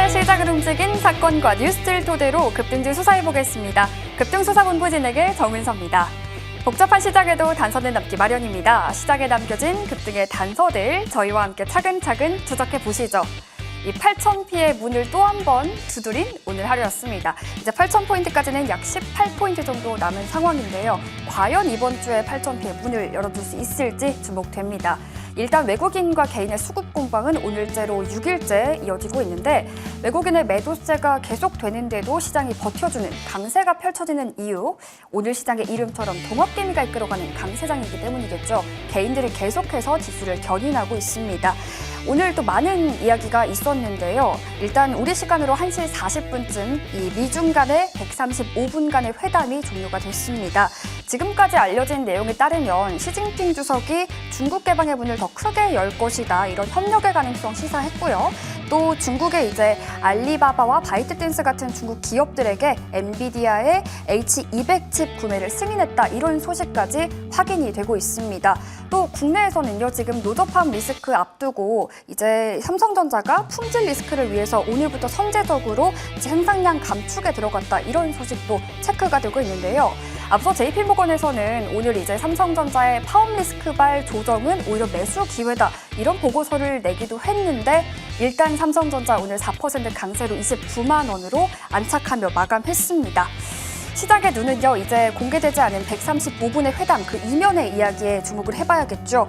오늘 시작을 움직인 사건과 뉴스들 토대로 급등주 수사해보겠습니다. 급등수사본부 진행의 정은서입니다. 복잡한 시장에도 단서는 남기 마련입니다. 시장에 남겨진 급등의 단서들 저희와 함께 차근차근 추적해보시죠. 이 8,000피의 문을 또 한 번 두드린 오늘 하루였습니다. 이제 8,000포인트까지는 약 18포인트 정도 남은 상황인데요. 과연 이번 주에 8,000피의 문을 열어줄 수 있을지 주목됩니다. 일단 외국인과 개인의 수급 공방은 오늘째로 6일째 이어지고 있는데 외국인의 매도세가 계속되는데도 시장이 버텨주는 강세가 펼쳐지는 이유, 오늘 시장의 이름처럼 동업개미가 이끌어가는 강세장이기 때문이겠죠. 개인들이 계속해서 지수를 견인하고 있습니다. 오늘 또 많은 이야기가 있었는데요. 일단 우리 시간으로 1시 40분쯤 이 미중 간의 135분간의 회담이 종료가 됐습니다. 지금까지 알려진 내용에 따르면 시진핑 주석이 중국 개방의 문을 더 크게 열 것이다, 이런 협력의 가능성 시사했고요. 또 중국의 이제 알리바바와 바이트댄스 같은 중국 기업들에게 엔비디아의 H200 칩 구매를 승인했다, 이런 소식까지 확인이 되고 있습니다. 또 국내에서는요, 지금 노접함 리스크 앞두고 이제 삼성전자가 품질 리스크를 위해서 오늘부터 선제적으로 생산량 감축에 들어갔다, 이런 소식도 체크가 되고 있는데요. 앞서 JP모건에서는 오늘 이제 삼성전자의 파업 리스크발 조정은 오히려 매수 기회다, 이런 보고서를 내기도 했는데 일단 삼성전자 오늘 4% 강세로 29만 원으로 안착하며 마감했습니다. 시장의 눈은요, 이제 공개되지 않은 135분의 회담 그 이면의 이야기에 주목을 해봐야겠죠.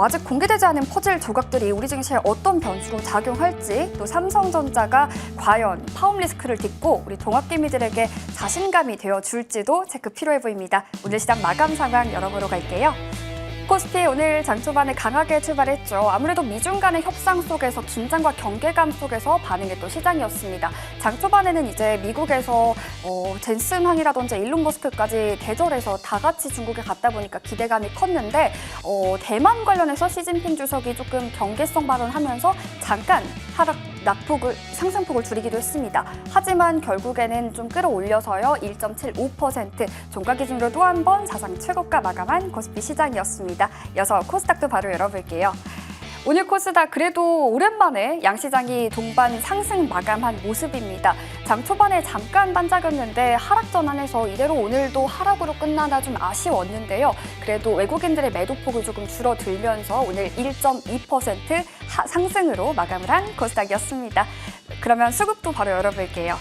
아직 공개되지 않은 퍼즐 조각들이 우리 증시에 어떤 변수로 작용할지, 또 삼성전자가 과연 파업 리스크를 딛고 우리 동학개미들에게 자신감이 되어줄지도 체크 필요해 보입니다. 오늘 시장 마감 상황 열어보러 갈게요. 코스피 오늘 장 초반에 강하게 출발했죠. 아무래도 미중 간의 협상 속에서 긴장과 경계감 속에서 반응했던 시장이었습니다. 장 초반에는 이제 미국에서 젠슨항이라든지 일론 머스크까지 대절해서 다 같이 중국에 갔다 보니까 기대감이 컸는데 대만 관련해서 시진핑 주석이 조금 경계성 발언하면서 잠깐 상승폭을 줄이기도 했습니다. 하지만 결국에는 좀 끌어올려서요, 1.75% 종가 기준으로 또 한 번 사상 최고가 마감한 코스피 시장이었습니다. 이어서 코스닥도 바로 열어볼게요. 오늘 코스닥 그래도 오랜만에 양시장이 동반 상승 마감한 모습입니다. 장 초반에 잠깐 반짝였는데 하락 전환해서 이대로 오늘도 하락으로 끝나나 좀 아쉬웠는데요. 그래도 외국인들의 매도폭을 조금 줄어들면서 오늘 1.2% 상승으로 마감을 한 코스닥이었습니다. 그러면 수급도 바로 열어볼게요.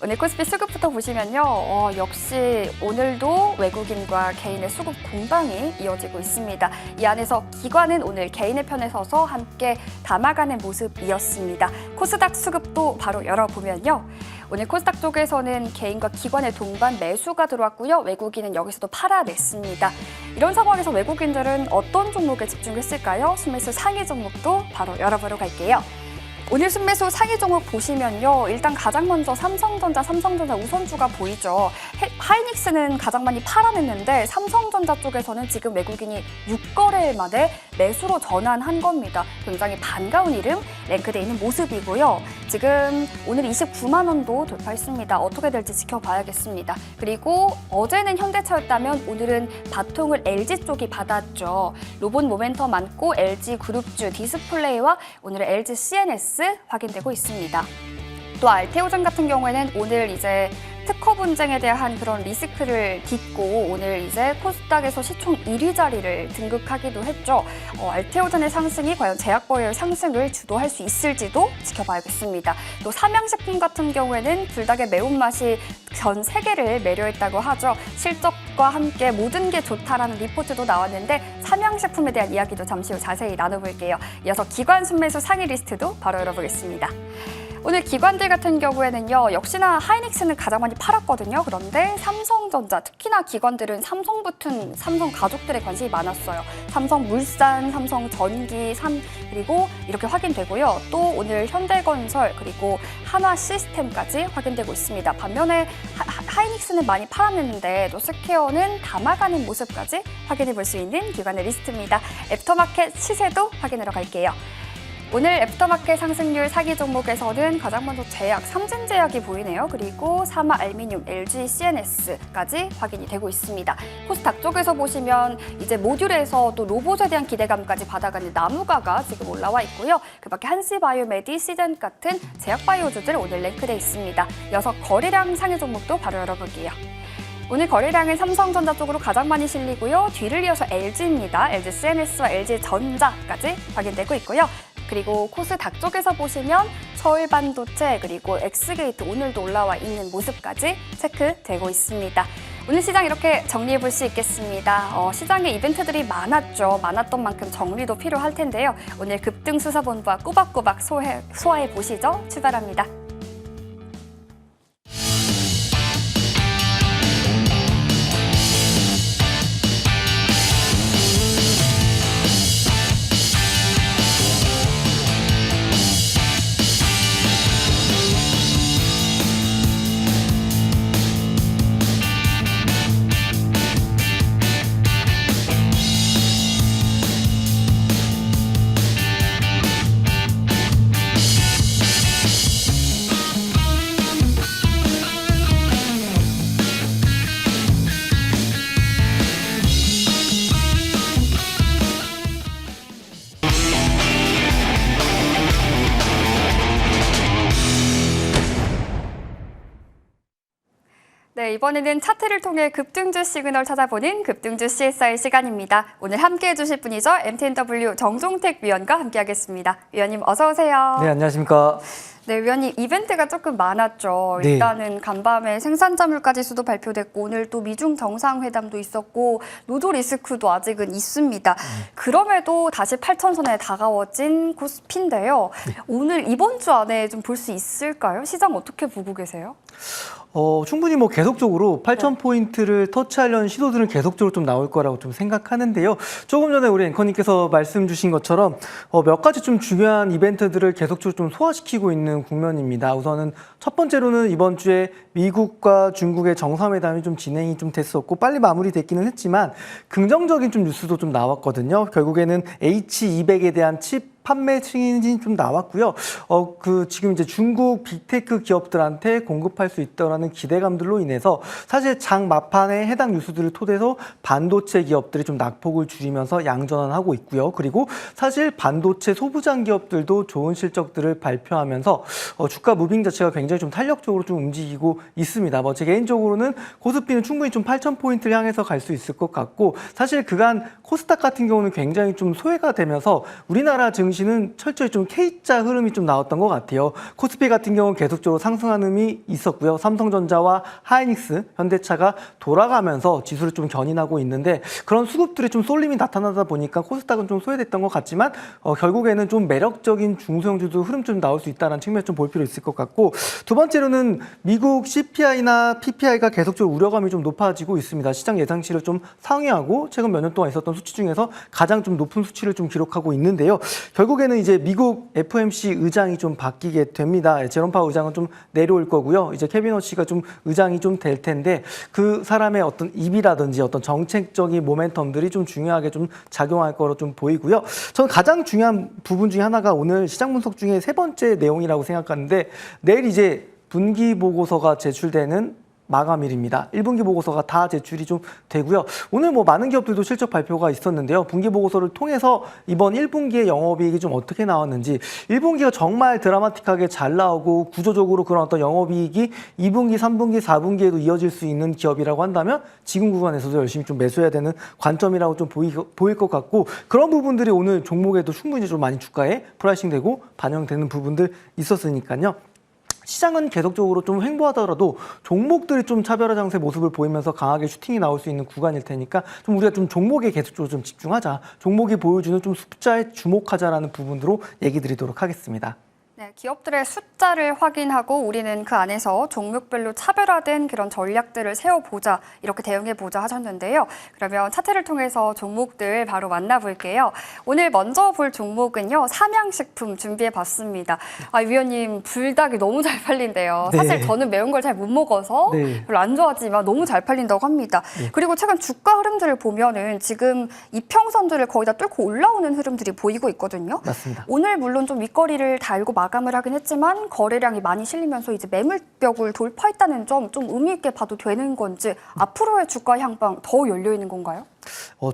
오늘 코스피 수급부터 보시면요, 역시 오늘도 외국인과 개인의 수급 공방이 이어지고 있습니다. 이 안에서 기관은 오늘 개인의 편에 서서 함께 담아가는 모습이었습니다. 코스닥 수급도 바로 열어보면요, 오늘 코스닥 쪽에서는 개인과 기관의 동반 매수가 들어왔고요, 외국인은 여기서도 팔아냈습니다. 이런 상황에서 외국인들은 어떤 종목에 집중했을까요? 순매수 상위 종목도 바로 열어보러 갈게요. 오늘 순매수 상위 종목 보시면요, 일단 가장 먼저 삼성전자 우선주가 보이죠. 하이닉스는 가장 많이 팔아냈는데 삼성전자 쪽에서는 지금 외국인이 6거래일 만에 매수로 전환한 겁니다. 굉장히 반가운 이름 랭크되어 있는 모습이고요. 지금 오늘 29만 원도 돌파했습니다. 어떻게 될지 지켜봐야겠습니다. 그리고 어제는 현대차였다면 오늘은 바통을 LG 쪽이 받았죠. 로봇 모멘텀 많고 LG 그룹주 디스플레이와 오늘의 LG CNS 확인되고 있습니다. 또 알테오젠 같은 경우에는 오늘 이제 특허 분쟁에 대한 그런 리스크를 딛고 오늘 이제 코스닥에서 시총 1위 자리를 등극하기도 했죠. 알테오젠의 상승이 과연 제약바이오의 상승을 주도할 수 있을지도 지켜봐야겠습니다. 또 삼양식품 같은 경우에는 불닭의 매운맛이 전 세계를 매료했다고 하죠. 실적과 함께 모든 게 좋다라는 리포트도 나왔는데 삼양식품에 대한 이야기도 잠시 후 자세히 나눠볼게요. 이어서 기관 순매수 상위 리스트도 바로 열어보겠습니다. 오늘 기관들 같은 경우에는요, 역시나 하이닉스는 가장 많이 팔았거든요. 그런데 삼성전자, 특히나 기관들은 삼성 붙은 삼성 가족들의 관심이 많았어요. 삼성물산, 삼성전기, 그리고 이렇게 확인되고요. 또 오늘 현대건설 그리고 한화시스템까지 확인되고 있습니다. 반면에 하이닉스는 많이 팔았는데 또 스퀘어는 담아가는 모습까지 확인해 볼 수 있는 기관의 리스트입니다. 애프터마켓 시세도 확인하러 갈게요. 오늘 애프터마켓 상승률 사기 종목에서는 가장 먼저 제약, 삼진제약이 보이네요. 그리고 사마알미늄, LG CNS까지 확인이 되고 있습니다. 코스닥 쪽에서 보시면 이제 모듈에서 또 로봇에 대한 기대감까지 받아가는 나무가가 지금 올라와 있고요. 그 밖에 한시바이오메디, 시젠 같은 제약바이오주들 오늘 랭크돼 있습니다. 이어서 거래량 상위 종목도 바로 열어볼게요. 오늘 거래량은 삼성전자 쪽으로 가장 많이 실리고요. 뒤를 이어서 LG입니다. LG CNS와 LG전자까지 확인되고 있고요. 그리고 코스닥 쪽에서 보시면 서울반도체 그리고 엑스게이트 오늘도 올라와 있는 모습까지 체크되고 있습니다. 오늘 시장 이렇게 정리해 볼 수 있겠습니다. 시장에 이벤트들이 많았죠. 많았던 만큼 정리도 필요할 텐데요. 오늘 급등수사본부와 꼬박꼬박 소화해 보시죠. 출발합니다. 네, 이번에는 차트를 통해 급등주 시그널 찾아보는 급등주 CSR 시간입니다. 오늘 함께해 주실 분이죠. MTNW 정종택 위원과 함께하겠습니다. 위원님 어서 오세요. 네, 안녕하십니까. 네, 위원님 이벤트가 조금 많았죠. 네. 일단은 간밤에 생산자물가 지수도 발표됐고 오늘 또 미중 정상회담도 있었고 노조 리스크도 아직은 있습니다. 그럼에도 다시 8,000선에 다가워진 코스피인데요. 오늘 이번 주 안에 좀 볼 수 있을까요? 시장 어떻게 보고 계세요? 충분히 뭐 계속적으로 8,000포인트를 터치하려는 시도들은 계속적으로 좀 나올 거라고 좀 생각하는데요. 조금 전에 우리 앵커님께서 말씀 주신 것처럼 몇 가지 좀 중요한 이벤트들을 계속적으로 좀 소화시키고 있는 국면입니다. 우선은 첫 번째로는 이번 주에 미국과 중국의 정상회담이 좀 진행이 좀 됐었고 빨리 마무리됐기는 했지만 긍정적인 좀 뉴스도 좀 나왔거든요. 결국에는 H200에 대한 칩 판매 승인이 좀 나왔고요. 지금 이제 중국 빅테크 기업들한테 공급할 수 있다라는 기대감들로 인해서 사실 장 막판에 해당 뉴스들을 토대로 반도체 기업들이 좀 낙폭을 줄이면서 양전환하고 있고요. 그리고 사실 반도체 소부장 기업들도 좋은 실적들을 발표하면서 주가 무빙 자체가 굉장히 좀 탄력적으로 좀 움직이고 있습니다. 제 개인적으로는 코스피는 충분히 좀 8,000포인트를 향해서 갈 수 있을 것 같고 사실 그간 코스닥 같은 경우는 굉장히 좀 소외가 되면서 우리나라 증시는 철저히 좀 K자 흐름이 좀 나왔던 것 같아요. 코스피 같은 경우는 계속적으로 상승하는 흐름이 있었고요. 삼성전자와 하이닉스, 현대차가 돌아가면서 지수를 좀 견인하고 있는데 그런 수급들이 좀 쏠림이 나타나다 보니까 코스닥은 좀 소외됐던 것 같지만 결국에는 좀 매력적인 중소형주도 흐름 좀 나올 수 있다는 측면 좀 볼 필요 있을 것 같고 두 번째로는 미국 CPI나 PPI가 계속적으로 우려감이 좀 높아지고 있습니다. 시장 예상치를 좀 상회하고 최근 몇 년 동안 있었던 수치 중에서 가장 좀 높은 수치를 좀 기록하고 있는데요. 결국에는 이제 미국 FOMC 의장이 좀 바뀌게 됩니다. 제롬 파월 의장은 좀 내려올 거고요. 이제 케빈 워시가 좀 의장이 좀 될 텐데 그 사람의 어떤 입이라든지 어떤 정책적인 모멘텀들이 좀 중요하게 좀 작용할 거로 좀 보이고요. 저는 가장 중요한 부분 중에 하나가 오늘 시장 분석 중에 세 번째 내용이라고 생각하는데 내일 이제 분기 보고서가 제출되는 마감일입니다. 1분기 보고서가 다 제출이 좀 되고요. 오늘 많은 기업들도 실적 발표가 있었는데요. 분기 보고서를 통해서 이번 1분기의 영업이익이 좀 어떻게 나왔는지 1분기가 정말 드라마틱하게 잘 나오고 구조적으로 그런 어떤 영업이익이 2분기, 3분기, 4분기에도 이어질 수 있는 기업이라고 한다면 지금 구간에서도 열심히 좀 매수해야 되는 관점이라고 좀 보일 것 같고 그런 부분들이 오늘 종목에도 충분히 좀 많이 주가에 프라이싱되고 반영되는 부분들 있었으니까요. 시장은 계속적으로 좀 횡보하더라도 종목들이 좀 차별화 장세 모습을 보이면서 강하게 슈팅이 나올 수 있는 구간일 테니까 좀 우리가 좀 종목에 계속적으로 좀 집중하자. 종목이 보여주는 좀 숫자에 주목하자라는 부분으로 얘기 드리도록 하겠습니다. 네, 기업들의 숫자를 확인하고 우리는 그 안에서 종목별로 차별화된 그런 전략들을 세워보자, 이렇게 대응해보자 하셨는데요. 그러면 차트를 통해서 종목들 바로 만나볼게요. 오늘 먼저 볼 종목은요, 삼양식품 준비해봤습니다. 위원님, 불닭이 너무 잘 팔린대요. 네. 사실 저는 매운 걸 잘 못 먹어서 네. 별로 안 좋아하지만 너무 잘 팔린다고 합니다. 네. 그리고 최근 주가 흐름들을 보면은 지금 이평선들을 거의 다 뚫고 올라오는 흐름들이 보이고 있거든요. 맞습니다. 오늘 물론 좀 윗거리를 달고 마감을 하긴 했지만 거래량이 많이 실리면서 이제 매물벽을 돌파했다는 점 좀 의미 있게 봐도 되는 건지 앞으로의 주가 향방 더 열려 있는 건가요?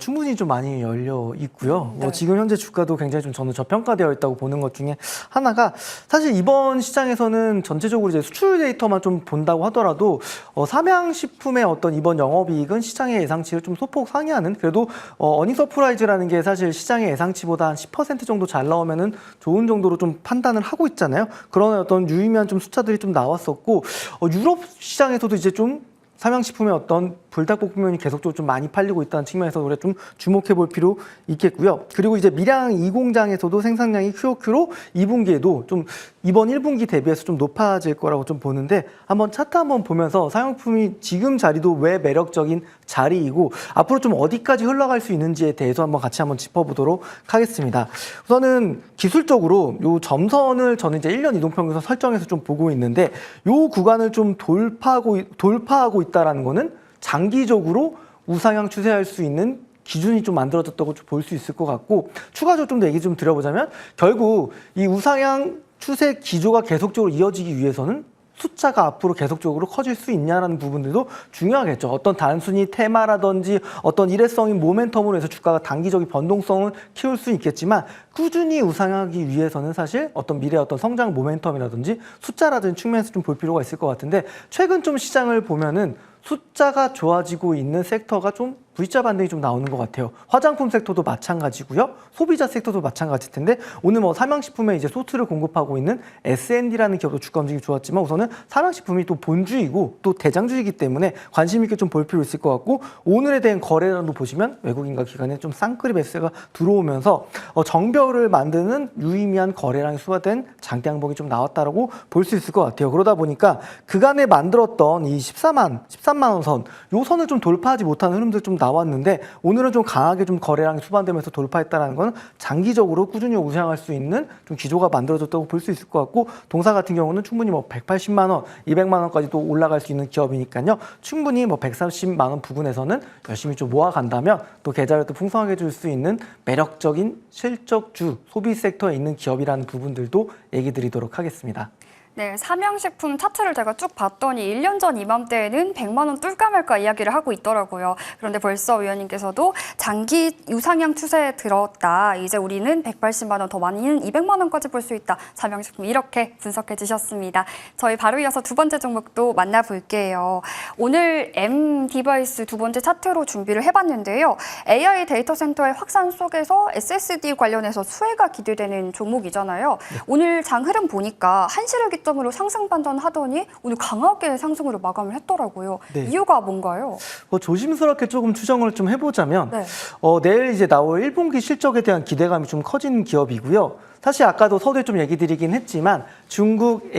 충분히 좀 많이 열려 있고요. 네. 지금 현재 주가도 굉장히 좀 저는 저평가되어 있다고 보는 것 중에 하나가 사실 이번 시장에서는 전체적으로 이제 수출 데이터만 좀 본다고 하더라도 삼양식품의 어떤 이번 영업이익은 시장의 예상치를 좀 소폭 상회하는 그래도 어닝 서프라이즈라는 게 사실 시장의 예상치보다 한 10% 정도 잘 나오면은 좋은 정도로 좀 판단을 하고 있잖아요. 그런 어떤 유의미한 좀 숫자들이 좀 나왔었고 유럽 시장에서도 이제 좀 삼양식품의 어떤 불닭볶음면이 계속적으로 좀 많이 팔리고 있다는 측면에서 우리가 좀 주목해 볼 필요 있겠고요. 그리고 이제 밀양 2공장에서도 생산량이 QOQ로 2분기에도 좀 이번 1분기 대비해서 좀 높아질 거라고 좀 보는데 한번 차트 한번 보면서 삼양식품이 지금 자리도 왜 매력적인 자리이고 앞으로 좀 어디까지 흘러갈 수 있는지에 대해서 한번 같이 한번 짚어보도록 하겠습니다. 우선은 기술적으로 요 점선을 저는 이제 1년 이동평균선 설정해서 좀 보고 있는데 요 구간을 좀 돌파하고 있다라는 거는 장기적으로 우상향 추세할 수 있는 기준이 좀 만들어졌다고 볼 수 있을 것 같고 추가적으로 좀 더 얘기 좀 드려보자면 결국 이 우상향 추세 기조가 계속적으로 이어지기 위해서는 숫자가 앞으로 계속적으로 커질 수 있냐라는 부분들도 중요하겠죠. 어떤 단순히 테마라든지 어떤 일회성인 모멘텀으로 해서 주가가 단기적인 변동성을 키울 수 있겠지만 꾸준히 우상하기 위해서는 사실 어떤 미래의 어떤 성장 모멘텀이라든지 숫자라든지 측면에서 좀 볼 필요가 있을 것 같은데 최근 좀 시장을 보면은 숫자가 좋아지고 있는 섹터가 좀 V자 반등이 좀 나오는 것 같아요. 화장품 섹터도 마찬가지고요. 소비자 섹터도 마찬가지일 텐데 오늘 삼양식품에 이제 소트를 공급하고 있는 S&D라는 기업도 주가 움직임이 좋았지만 우선은 삼양식품이 또 본주이고 또 대장주이기 때문에 관심 있게 좀 볼 필요 있을 것 같고 오늘에 대한 거래량도 보시면 외국인과 기관에 좀 쌍끌이 매수가 들어오면서 정별을 만드는 유의미한 거래량이 수화된 장대 양봉이 좀 나왔다라고 볼 수 있을 것 같아요. 그러다 보니까 그간에 만들었던 이 13만 원 선, 요 선을 좀 돌파하지 못하는 흐름들 좀 나왔는데 오늘은 좀 강하게 좀 거래량이 수반되면서 돌파했다는 건 장기적으로 꾸준히 우상할 수 있는 좀 기조가 만들어졌다고 볼 수 있을 것 같고 동사 같은 경우는 충분히 180만 원, 200만 원까지도 올라갈 수 있는 기업이니까요. 충분히 130만 원 부근에서는 열심히 좀 모아간다면 또 계좌를 또 풍성하게 줄 수 있는 매력적인 실적주 소비 섹터에 있는 기업이라는 부분들도 얘기 드리도록 하겠습니다. 네, 삼양식품 차트를 제가 쭉 봤더니 1년 전 이맘때에는 100만 원 뚫까 말까 이야기를 하고 있더라고요. 그런데 벌써 위원님께서도 장기 우상향 추세에 들었다. 이제 우리는 180만 원 더 많이는 200만 원까지 볼 수 있다. 삼양식품 이렇게 분석해 주셨습니다. 저희 바로 이어서 두 번째 종목도 만나볼게요. 오늘 M-디바이스 두 번째 차트로 준비를 해봤는데요. AI 데이터 센터의 확산 속에서 SSD 관련해서 수혜가 기대되는 종목이잖아요. 오늘 장 흐름 보니까 한시를 기점으로 상승 반전하더니 오늘 강하게 상승으로 마감을 했더라고요. 네. 이유가 뭔가요? 조심스럽게 조금 추정을 좀 해보자면 네. 내일 이제 나올 1분기 실적에 대한 기대감이 좀 커진 기업이고요. 사실 아까도 서두에 좀 얘기 드리긴 했지만 중국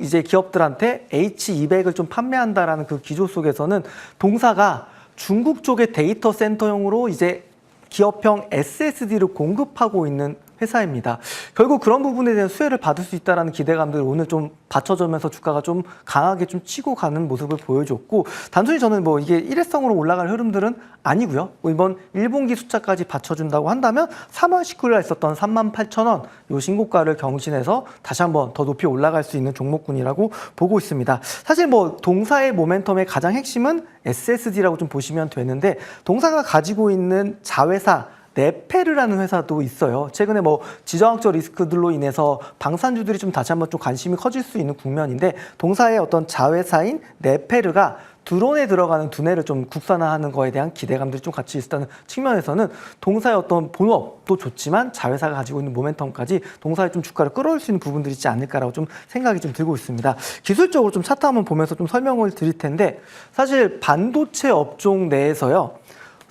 이제 기업들한테 H200을 좀 판매한다라는 그 기조 속에서는 동사가 중국 쪽의 데이터 센터용으로 이제 기업형 SSD를 공급하고 있는 회사입니다. 결국 그런 부분에 대한 수혜를 받을 수 있다는 기대감들 오늘 좀 받쳐주면서 주가가 좀 강하게 좀 치고 가는 모습을 보여줬고 단순히 저는 이게 일회성으로 올라갈 흐름들은 아니고요. 이번 1분기 숫자까지 받쳐준다고 한다면 3월 19일 날 있었던 38,000원 요 신고가를 경신해서 다시 한번 더 높이 올라갈 수 있는 종목군이라고 보고 있습니다. 사실 동사의 모멘텀의 가장 핵심은 SSD라고 좀 보시면 되는데 동사가 가지고 있는 자회사 네페르라는 회사도 있어요. 최근에 지정학적 리스크들로 인해서 방산주들이 좀 다시 한번 좀 관심이 커질 수 있는 국면인데 동사의 어떤 자회사인 네페르가 드론에 들어가는 두뇌를 좀 국산화하는 거에 대한 기대감들이 좀 같이 있다는 측면에서는 동사의 어떤 본업도 좋지만 자회사가 가지고 있는 모멘텀까지 동사의 좀 주가를 끌어올 수 있는 부분들이 있지 않을까라고 좀 생각이 좀 들고 있습니다. 기술적으로 좀 차트 한번 보면서 좀 설명을 드릴 텐데 사실 반도체 업종 내에서요.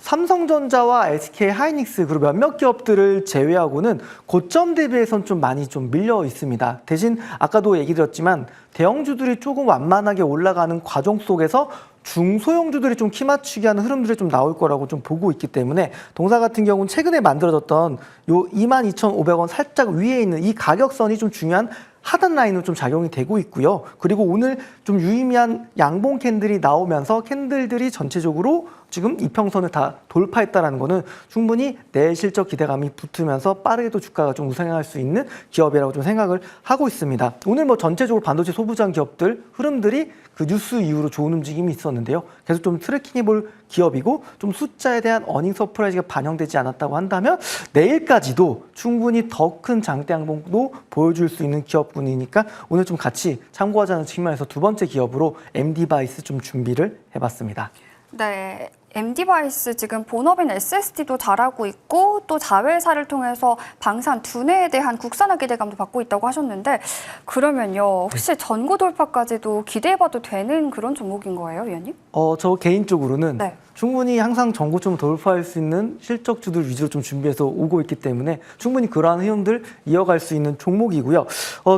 삼성전자와 SK하이닉스 그리고 몇몇 기업들을 제외하고는 고점 대비해선 좀 많이 좀 밀려 있습니다. 대신 아까도 얘기 드렸지만 대형주들이 조금 완만하게 올라가는 과정 속에서 중소형주들이 좀 키 맞추기 하는 흐름들이 좀 나올 거라고 좀 보고 있기 때문에 동사 같은 경우는 최근에 만들어졌던 요 22,500원 살짝 위에 있는 이 가격선이 좀 중요한 하단 라인으로 좀 작용이 되고 있고요. 그리고 오늘 좀 유의미한 양봉 캔들이 나오면서 캔들들이 전체적으로 지금 이평선을 다 돌파했다는 거는 충분히 내일 실적 기대감이 붙으면서 빠르게도 주가가 좀 우상향할 수 있는 기업이라고 좀 생각을 하고 있습니다. 오늘 뭐 전체적으로 반도체 소부장 기업들 흐름들이 그 뉴스 이후로 좋은 움직임이 있었는데요. 계속 좀 트래킹해 볼 기업이고 좀 숫자에 대한 어닝 서프라이즈가 반영되지 않았다고 한다면 내일까지도 충분히 더 큰 장대 양봉도 보여줄 수 있는 기업군이니까 오늘 좀 같이 참고하자는 측면에서 두 번째 기업으로 MD바이스 좀 준비를 해봤습니다. 네. MD바이스 지금 본업인 SSD도 잘하고 있고 또 자회사를 통해서 방산 두뇌에 대한 국산화 기대감도 받고 있다고 하셨는데 그러면요 혹시 전고 돌파까지도 기대해봐도 되는 그런 종목인 거예요, 위원님? 저 개인적으로는 네. 충분히 항상 전고점 돌파할 수 있는 실적주들 위주로 좀 준비해서 오고 있기 때문에 충분히 그러한 흐름들 이어갈 수 있는 종목이고요.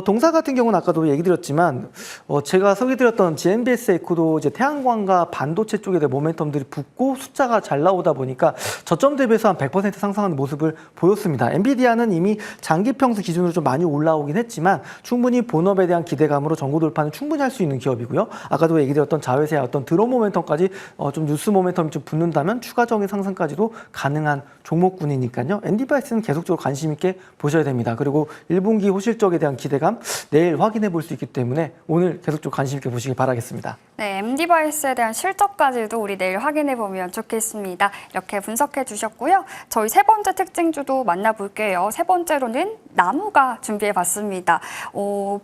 동사 같은 경우는 아까도 얘기 드렸지만 제가 소개드렸던 GMBS 에코도 이제 태양광과 반도체 쪽에 대한 모멘텀들이 붙고 숫자가 잘 나오다 보니까 저점 대비해서 한 100% 상승하는 모습을 보였습니다. 엔비디아는 이미 장기 평수 기준으로 좀 많이 올라오긴 했지만 충분히 본업에 대한 기대감으로 전고 돌파는 충분히 할 수 있는 기업이고요. 아까도 얘기 드렸던 자회사의 어떤 드론 모멘텀까지 좀 뉴스 모멘텀 좀 붙는다면 추가적인 상승까지도 가능한 종목군이니까요. 엔디바이스는 계속적으로 관심 있게 보셔야 됩니다. 그리고 1분기 호실적에 대한 기대감 내일 확인해 볼 수 있기 때문에 오늘 계속적으로 관심 있게 보시길 바라겠습니다. 네, MD바이스에 대한 실적까지도 우리 내일 확인해 보면 좋겠습니다. 이렇게 분석해 주셨고요. 저희 세 번째 특징주도 만나볼게요. 세 번째로는 나무가 준비해 봤습니다.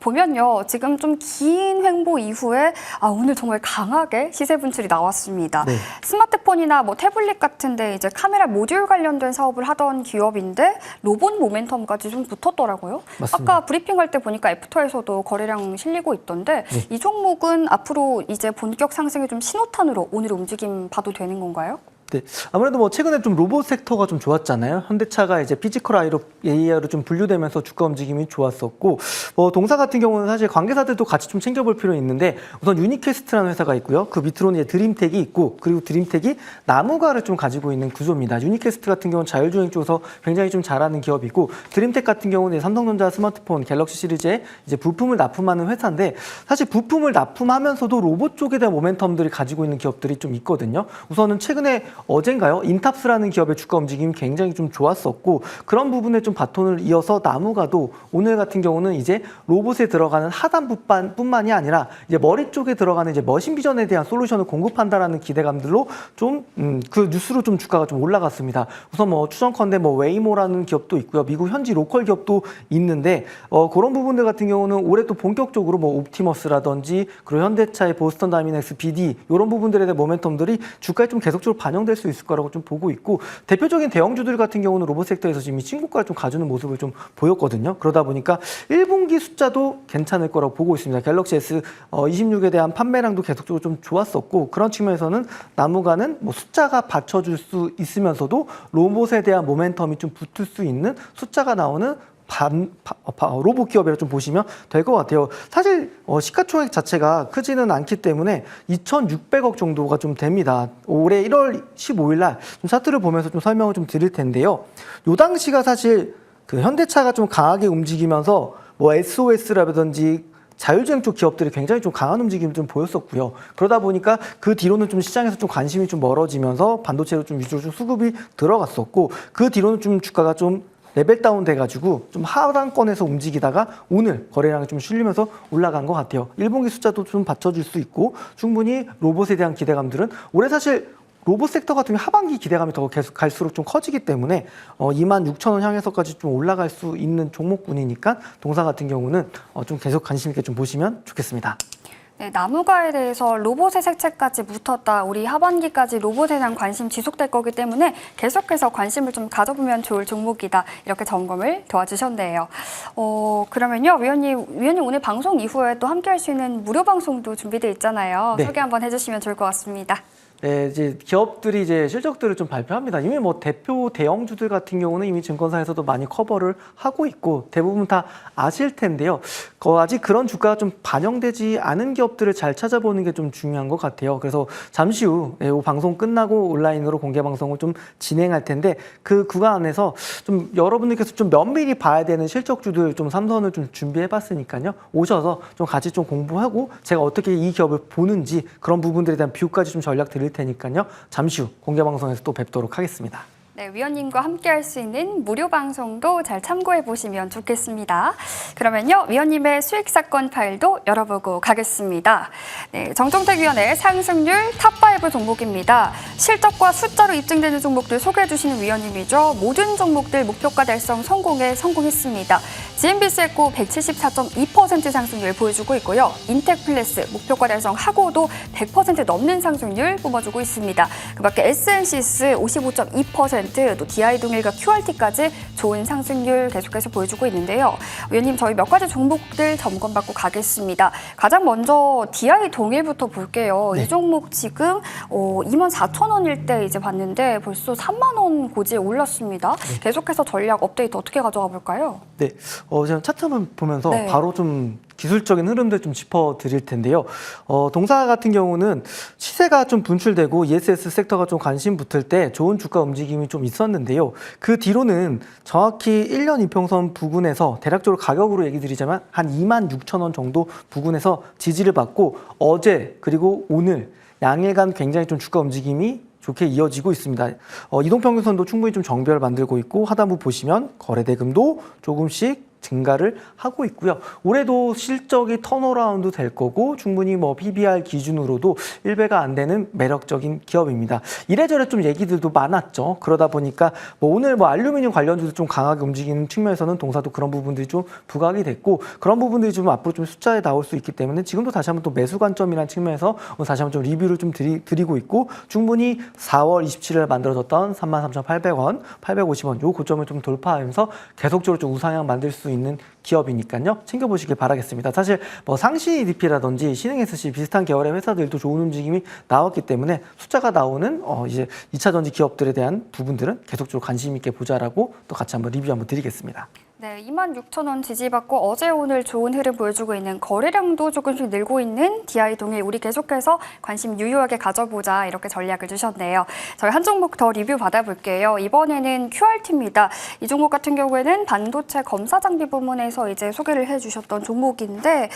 보면요. 지금 좀 긴 횡보 이후에 오늘 정말 강하게 시세 분출이 나왔습니다. 네. 스마트폰이나 뭐 태블릿 같은데 이제 카메라 모듈 관련된 사업을 하던 기업인데 로봇 모멘텀까지 좀 붙었더라고요. 맞습니다. 아까 브리핑할 때 보니까 애프터에서도 거래량 실리고 있던데 네. 이 종목은 앞으로 이제 본격 상승의 좀 신호탄으로 오늘 움직임 봐도 되는 건가요? 네, 아무래도 뭐 최근에 좀 로봇 섹터가 좀 좋았잖아요. 현대차가 이제 피지컬 AI로 좀 분류되면서 주가 움직임이 좋았었고, 동사 같은 경우는 사실 관계사들도 같이 좀 챙겨볼 필요는 있는데 우선 유니캐스트라는 회사가 있고요. 그 밑으로는 이제 드림텍이 있고 그리고 드림텍이 나무가를 좀 가지고 있는 구조입니다. 유니캐스트 같은 경우는 자율주행 쪽에서 굉장히 좀 잘하는 기업이고 드림텍 같은 경우는 삼성전자 스마트폰 갤럭시 시리즈에 이제 부품을 납품하는 회사인데 사실 부품을 납품하면서도 로봇 쪽에 대한 모멘텀들이 가지고 있는 기업들이 좀 있거든요. 우선은 최근에 어젠가요? 인탑스라는 기업의 주가 움직임이 굉장히 좀 좋았었고 그런 부분에 좀 바톤을 이어서 나무가도 오늘 같은 경우는 이제 로봇에 들어가는 하단 뿐만이 아니라 이제 머리 쪽에 들어가는 이제 머신 비전에 대한 솔루션을 공급한다라는 기대감들로 좀 그 뉴스로 좀 주가가 좀 올라갔습니다. 우선 뭐 추정컨대 뭐 웨이모라는 기업도 있고요. 미국 현지 로컬 기업도 있는데 그런 부분들 같은 경우는 올해 또 본격적으로 뭐 옵티머스라든지 그리고 현대차의 보스턴 다이내믹스 BD 이런 부분들에 대한 모멘텀들이 주가에 좀 계속적으로 반영될 수 있을 거라고 좀 보고 있고 대표적인 대형주들 같은 경우는 로봇 섹터에서 지금 신고가를 좀 가주는 모습을 좀 보였거든요. 그러다 보니까 1분기 숫자도 괜찮을 거라고 보고 있습니다. 갤럭시 S26에 대한 판매량도 계속적으로 좀 좋았었고 그런 측면에서는 나무가는 뭐 숫자가 받쳐줄 수 있으면서도 로봇에 대한 모멘텀이 좀 붙을 수 있는 숫자가 나오는 로봇 기업이라 좀 보시면 될 것 같아요. 사실 시가총액 자체가 크지는 않기 때문에 2,600억 정도가 좀 됩니다. 올해 1월 15일 날 좀 차트를 보면서 좀 설명을 좀 드릴 텐데요. 요 당시가 사실 그 현대차가 좀 강하게 움직이면서 뭐 SOS라든지 자율주행 쪽 기업들이 굉장히 좀 강한 움직임을 좀 보였었고요. 그러다 보니까 그 뒤로는 좀 시장에서 좀 관심이 좀 멀어지면서 반도체로 좀 위주로 좀 수급이 들어갔었고 그 뒤로는 좀 주가가 좀 레벨 다운 돼가지고 좀 하단권에서 움직이다가 오늘 거래량이 좀 실리면서 올라간 것 같아요. 1분기 숫자도 좀 받쳐줄 수 있고 충분히 로봇에 대한 기대감들은 올해 사실 로봇 섹터 같은 경우 하반기 기대감이 더 계속 갈수록 좀 커지기 때문에 26,000원 향해서까지 좀 올라갈 수 있는 종목군이니까 동사 같은 경우는 좀 계속 관심 있게 좀 보시면 좋겠습니다. 네, 나무가에 대해서 로봇의 색채까지 붙었다. 우리 하반기까지 로봇에 대한 관심 지속될 거기 때문에 계속해서 관심을 좀 가져보면 좋을 종목이다. 이렇게 점검을 도와주셨네요. 그러면요, 위원님 오늘 방송 이후에 또 함께할 수 있는 무료 방송도 준비되어 있잖아요. 네. 소개 한번 해주시면 좋을 것 같습니다. 네, 이제 기업들이 이제 실적들을 좀 발표합니다. 이미 뭐 대표 대형주들 같은 경우는 이미 증권사에서도 많이 커버를 하고 있고 대부분 다 아실 텐데요. 아직 그런 주가가 좀 반영되지 않은 기업들을 잘 찾아보는 게 좀 중요한 것 같아요. 그래서 잠시 후 이 방송 끝나고 온라인으로 공개 방송을 좀 진행할 텐데 그 구간에서 좀 여러분들께서 좀 면밀히 봐야 되는 실적주들 좀 3선을 좀 준비해봤으니까요. 오셔서 좀 같이 좀 공부하고 제가 어떻게 이 기업을 보는지 그런 부분들에 대한 비유까지 좀 전략 드릴 테니까요. 잠시 후 공개 방송에서 또 뵙도록 하겠습니다. 네, 위원님과 함께 할 수 있는 무료 방송도 잘 참고해 보시면 좋겠습니다. 그러면요, 위원님의 수익 사건 파일도 열어보고 가겠습니다. 네, 정종택 위원의 상승률 탑5 종목입니다. 실적과 숫자로 입증되는 종목들 소개해 주시는 위원님이죠. 모든 종목들 목표가 달성 성공에 성공했습니다. GMB스에코 174.2% 상승률 보여주고 있고요. 인텍플레스 목표가 달성하고도 100% 넘는 상승률 뿜어주고 있습니다. 그밖에 SNC스 55.2%, 또 DI동일과 QRT까지 좋은 상승률 계속해서 보여주고 있는데요. 위원님, 저희 몇 가지 종목들 점검받고 가겠습니다. 가장 먼저 DI동일부터 볼게요. 네. 이 종목 지금 24,000원일 때 이제 봤는데 벌써 3만 원 고지에 올랐습니다. 네. 계속해서 전략 업데이트 어떻게 가져가 볼까요? 네, 제가 차트만 보면서 네. 바로 좀 기술적인 흐름들 좀 짚어드릴 텐데요. 동사 같은 경우는 시세가 좀 분출되고 ESS 섹터가 좀 관심 붙을 때 좋은 주가 움직임이 좀 있었는데요. 그 뒤로는 정확히 1년 이평선 부근에서 대략적으로 가격으로 얘기 드리자면 한 26,000원 정도 부근에서 지지를 받고 어제 그리고 오늘 양일간 굉장히 좀 주가 움직임이 좋게 이어지고 있습니다. 이동평균선도 충분히 좀 정배를 만들고 있고 하단부 보시면 거래대금도 조금씩 증가를 하고 있고요. 올해도 실적이 턴어라운드 될 거고 충분히 뭐 PBR 기준으로도 1배가 안 되는 매력적인 기업입니다. 이래저래 좀 얘기들도 많았죠. 그러다 보니까 뭐 오늘 뭐 알루미늄 관련주도 좀 강하게 움직이는 측면에서는 동사도 그런 부분들이 좀 부각이 됐고 그런 부분들이 좀 앞으로 좀 숫자에 나올 수 있기 때문에 지금도 다시 한번 또 매수 관점이라는 측면에서 다시 한번 좀 리뷰를 좀 드리고 있고 충분히 4월 27일에 만들어졌던 33,800원, 850원 요 고점을 좀 돌파하면서 계속적으로 좀 우상향 만들 수 있는 기업이니까요. 챙겨보시길 바라겠습니다. 사실 뭐 상시 EDP라든지 신흥 SC 비슷한 계열의 회사들도 좋은 움직임이 나왔기 때문에 숫자가 나오는 이제 2차 전지 기업들에 대한 부분들은 계속적으로 관심 있게 보자라고 또 같이 한번 리뷰 한번 드리겠습니다. 네, 26,000원 지지받고 어제 오늘 좋은 흐름 보여주고 있는 거래량도 조금씩 늘고 있는 DI동일 우리 계속해서 관심 유효하게 가져보자 이렇게 전략을 주셨네요. 저희 한 종목 더 리뷰 받아볼게요. 이번에는 QRT입니다. 이 종목 같은 경우에는 반도체 검사 장비 부문에서 이제 소개를 해주셨던 종목인데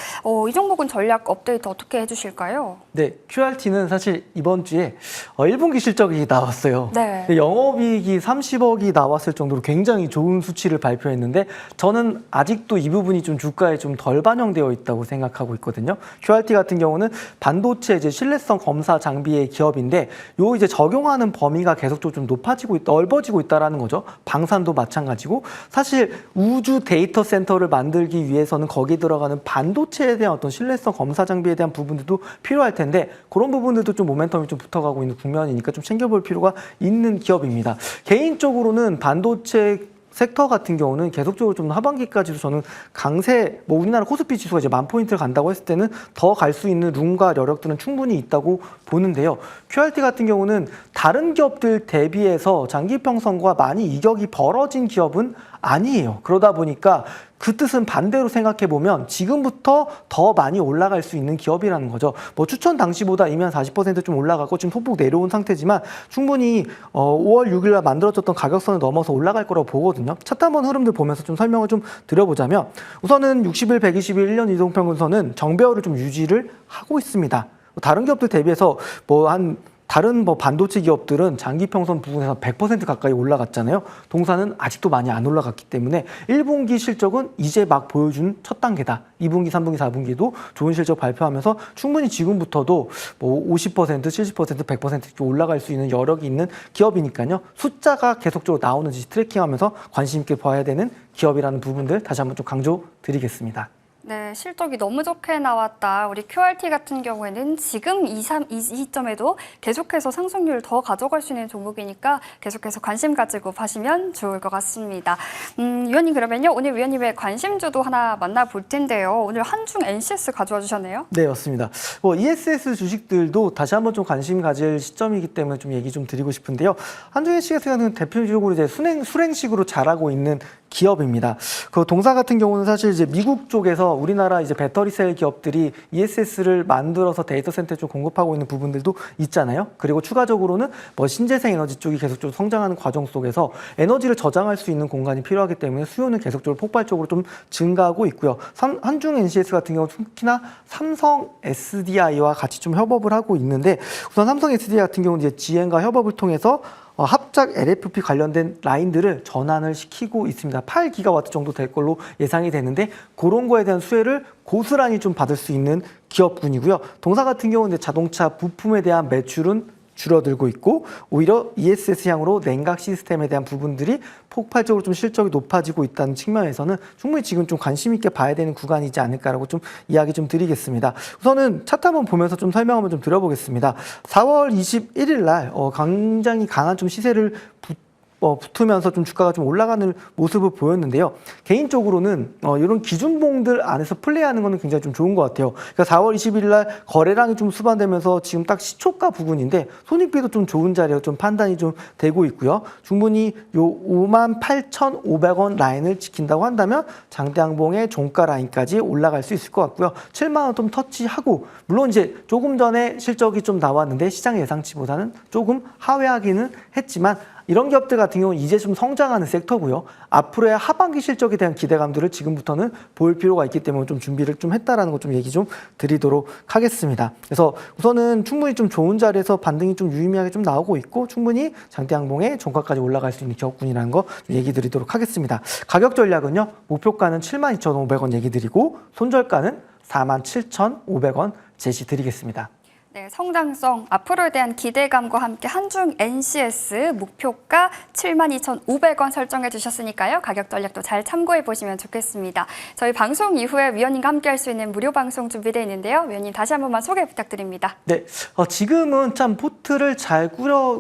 이 종목은 전략 업데이트 어떻게 해주실까요? 네, QRT는 사실 이번 주에 1분기 실적이 나왔어요. 네. 영업이익이 30억이 나왔을 정도로 굉장히 좋은 수치를 발표했는데 저는 아직도 이 부분이 좀 주가에 좀 덜 반영되어 있다고 생각하고 있거든요. QRT 같은 경우는 반도체 이제 신뢰성 검사 장비의 기업인데 요 이제 적용하는 범위가 계속적으로 좀 높아지고 넓어지고 있다라는 거죠. 방산도 마찬가지고 사실 우주 데이터 센터를 만들기 위해서는 거기에 들어가는 반도체에 대한 어떤 신뢰성 검사 장비에 대한 부분들도 필요할 텐데 그런 부분들도 좀 모멘텀이 좀 붙어가고 있는 국면이니까 좀 챙겨볼 필요가 있는 기업입니다. 개인적으로는 반도체 섹터 같은 경우는 계속적으로 좀 하반기까지도 저는 강세, 뭐 우리나라 코스피 지수가 이제 10,000포인트를 간다고 했을 때는 더 갈 수 있는 룸과 여력들은 충분히 있다고 보는데요. QRT 같은 경우는 다른 기업들 대비해서 장기평선과 많이 이격이 벌어진 기업은 아니에요. 그러다 보니까 그 뜻은 반대로 생각해 보면 지금부터 더 많이 올라갈 수 있는 기업이라는 거죠. 뭐 추천 당시보다 이미 한 40% 올라가고 지금 소폭 내려온 상태지만 충분히 5월 6일 날 만들어졌던 가격선을 넘어서 올라갈 거라고 보거든요. 차트 한번 흐름들 보면서 좀 설명을 좀 드려보자면 우선은 60일, 120일, 1년 이동평균선은 정배열을 좀 유지를 하고 있습니다. 다른 기업들 대비해서 다른 반도체 기업들은 장기평선 부분에서 100% 가까이 올라갔잖아요. 동사는 아직도 많이 안 올라갔기 때문에 1분기 실적은 이제 막 보여준 첫 단계다. 2분기, 3분기, 4분기도 좋은 실적 발표하면서 충분히 지금부터도 뭐 50%, 70%, 100% 이렇게 올라갈 수 있는 여력이 있는 기업이니까요. 숫자가 계속적으로 나오는지 트래킹하면서 관심 있게 봐야 되는 기업이라는 부분들 다시 한번 좀 강조 드리겠습니다. 네, 실적이 너무 좋게 나왔다. 우리 QRT 같은 경우에는 지금 이 시점에도 계속해서 상승률 더 가져갈 수 있는 종목이니까 계속해서 관심 가지고 파시면 좋을 것 같습니다. 위원님 그러면요. 오늘 위원님의 관심주도 하나 만나볼 텐데요. 오늘 한중 NCS 가져와 주셨네요. 네, 맞습니다. ESS 주식들도 다시 한번 좀 관심 가질 시점이기 때문에 좀 얘기 좀 드리고 싶은데요. 한중 NCS 같은 경우는 대표적으로 이제 수냉식으로 자라고 있는 기업입니다. 그 동사 같은 경우는 사실 이제 미국 쪽에서 우리나라 이제 배터리 셀 기업들이 ESS를 만들어서 데이터 센터에 좀 공급하고 있는 부분들도 있잖아요. 그리고 추가적으로는 뭐 신재생 에너지 쪽이 계속적으로 성장하는 과정 속에서 에너지를 저장할 수 있는 공간이 필요하기 때문에 수요는 계속적으로 폭발적으로 좀 증가하고 있고요. 한중 NCS 같은 경우 특히나 삼성 SDI와 같이 좀 협업을 하고 있는데 우선 삼성 SDI 같은 경우는 이제 GM과 협업을 통해서 합작 LFP 관련된 라인들을 전환을 시키고 있습니다. 8기가와트 정도 될 걸로 예상이 되는데 그런 거에 대한 수혜를 고스란히 좀 받을 수 있는 기업군이고요. 동사 같은 경우는 자동차 부품에 대한 매출은 줄어들고 있고 오히려 ESS 향으로 냉각 시스템에 대한 부분들이 폭발적으로 좀 실적이 높아지고 있다는 측면에서는 충분히 지금 좀 관심 있게 봐야 되는 구간이지 않을까라고 좀 이야기 좀 드리겠습니다. 우선은 차트 한번 보면서 좀 설명 한번 좀 드려보겠습니다. 4월 21일 날 굉장히 강한 좀 시세를 붙으면서 좀 주가가 좀 올라가는 모습을 보였는데요. 개인적으로는 이런 기준봉들 안에서 플레이하는 거는 굉장히 좀 좋은 것 같아요. 그러니까 4월 20일 날 거래량이 좀 수반되면서 지금 딱 시초가 부근인데 손익비도 좀 좋은 자리로 좀 판단이 좀 되고 있고요. 충분히 요 58,500원 라인을 지킨다고 한다면 장대양봉의 종가 라인까지 올라갈 수 있을 것 같고요. 7만 원 좀 터치하고 물론 이제 조금 전에 실적이 좀 나왔는데 시장 예상치보다는 조금 하회하기는 했지만 이런 기업들 같은 경우는 이제 좀 성장하는 섹터고요. 앞으로의 하반기 실적에 대한 기대감들을 지금부터는 볼 필요가 있기 때문에 좀 준비를 좀 했다라는 거 좀 얘기 좀 드리도록 하겠습니다. 그래서 우선은 충분히 좀 좋은 자리에서 반등이 좀 유의미하게 좀 나오고 있고 충분히 장대양봉의 종가까지 올라갈 수 있는 기업군이라는 거 좀 얘기 드리도록 하겠습니다. 가격 전략은요. 목표가는 72,500원 얘기 드리고 손절가는 47,500원 제시 드리겠습니다. 네, 성장성, 앞으로에 대한 기대감과 함께 한중 NCS 목표가 72,500원 설정해 주셨으니까요. 가격 전략도 잘 참고해 보시면 좋겠습니다. 저희 방송 이후에 위원님과 함께 할 수 있는 무료 방송 준비되어 있는데요. 위원님 다시 한 번만 소개 부탁드립니다. 네, 지금은 참 포트를 잘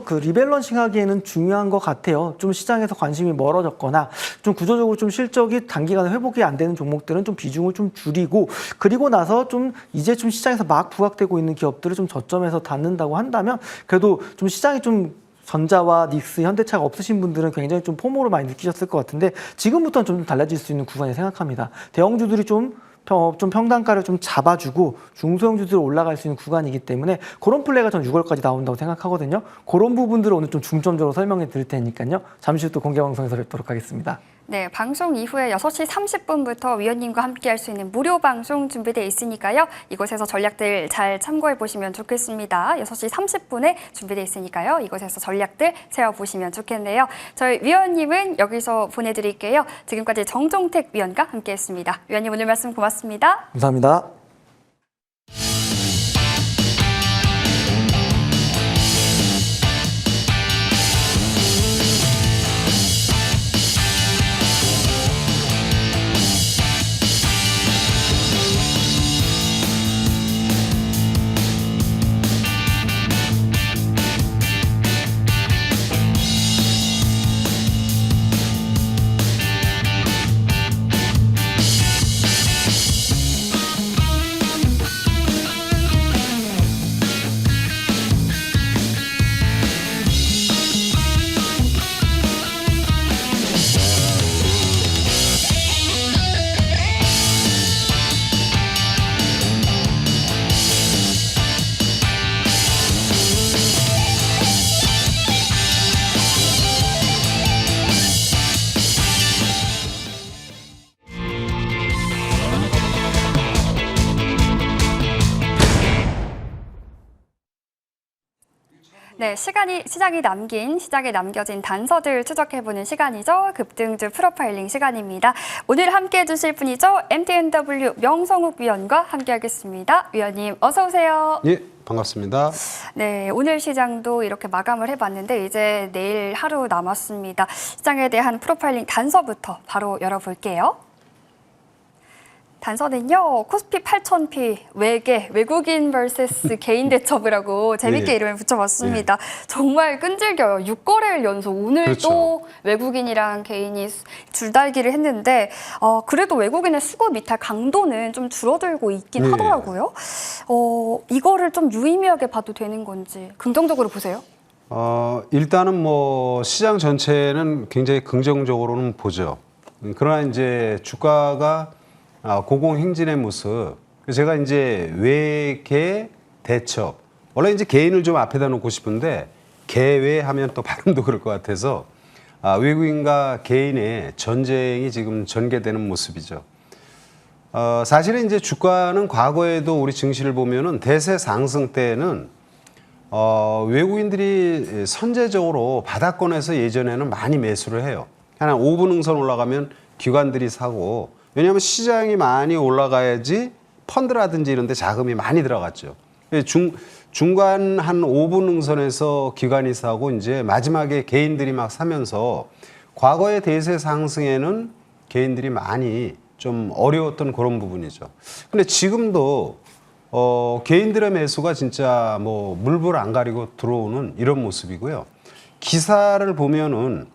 리밸런싱 하기에는 중요한 것 같아요. 좀 시장에서 관심이 멀어졌거나 좀 구조적으로 좀 실적이 단기간에 회복이 안 되는 종목들은 좀 비중을 좀 줄이고 그리고 나서 좀 이제 좀 시장에서 막 부각되고 있는 기업들을 좀 저점에서 닿는다고 한다면 그래도 좀 시장이 좀 전자와 닉스, 현대차가 없으신 분들은 굉장히 좀 포모를 많이 느끼셨을 것 같은데 지금부터는 좀 달라질 수 있는 구간이 생각합니다. 대형주들이 좀 평단가를 좀 잡아주고 중소형주들이 올라갈 수 있는 구간이기 때문에 그런 플레이가 전 6월까지 나온다고 생각하거든요. 그런 부분들을 오늘 좀 중점적으로 설명해 드릴 테니까요. 잠시 후 또 공개방송에서 뵙도록 하겠습니다. 네, 방송 이후에 6시 30분부터 위원님과 함께 할 수 있는 무료 방송 준비되어 있으니까요. 이곳에서 전략들 잘 참고해 보시면 좋겠습니다. 6시 30분에 준비되어 있으니까요. 이곳에서 전략들 세워보시면 좋겠네요. 저희 위원님은 여기서 보내드릴게요. 지금까지 정종택 위원과 함께했습니다. 위원님 오늘 말씀 고맙습니다. 감사합니다. 네, 시장에 남겨진 단서들 추적해보는 시간이죠. 급등주 프로파일링 시간입니다. 오늘 함께해 주실 분이죠. MTNW 명성욱 위원과 함께하겠습니다. 위원님 어서 오세요. 예, 반갑습니다. 네, 오늘 시장도 이렇게 마감을 해봤는데 이제 내일 하루 남았습니다. 시장에 대한 프로파일링 단서부터 바로 열어볼게요. 단서는요, 코스피 8000P, 외국인 vs 개인 대첩이라고 재밌게 예. 이름을 붙여봤습니다. 정말 끈질겨요. 6거래일 연속. 오늘 그렇죠. 또 외국인이랑 개인이 줄달기를 했는데, 그래도 외국인의 수급 이탈 강도는 좀 줄어들고 있긴 예. 하더라고요. 이거를 좀 유의미하게 봐도 되는 건지 긍정적으로 보세요? 일단은 뭐 시장 전체는 굉장히 긍정적으로는 보죠. 그러나 이제 주가가 고공행진의 모습. 제가 이제 외개 대첩. 원래 이제 개인을 좀 앞에다 놓고 싶은데 개외하면 또 발음도 그럴 것 같아서 외국인과 개인의 전쟁이 지금 전개되는 모습이죠. 사실은 이제 주가는 과거에도 우리 증시를 보면은 대세 상승 때는 외국인들이 선제적으로 바닥권에서 예전에는 많이 매수를 해요. 한 5분 응선 올라가면 기관들이 사고, 왜냐하면 시장이 많이 올라가야지 펀드라든지 이런 데 자금이 많이 들어갔죠. 중간 한 5분 응선에서 기관이 사고 이제 마지막에 개인들이 막 사면서 과거의 대세 상승에는 개인들이 많이 좀 어려웠던 그런 부분이죠. 근데 지금도 개인들의 매수가 진짜 뭐 물불 안 가리고 들어오는 이런 모습이고요. 기사를 보면은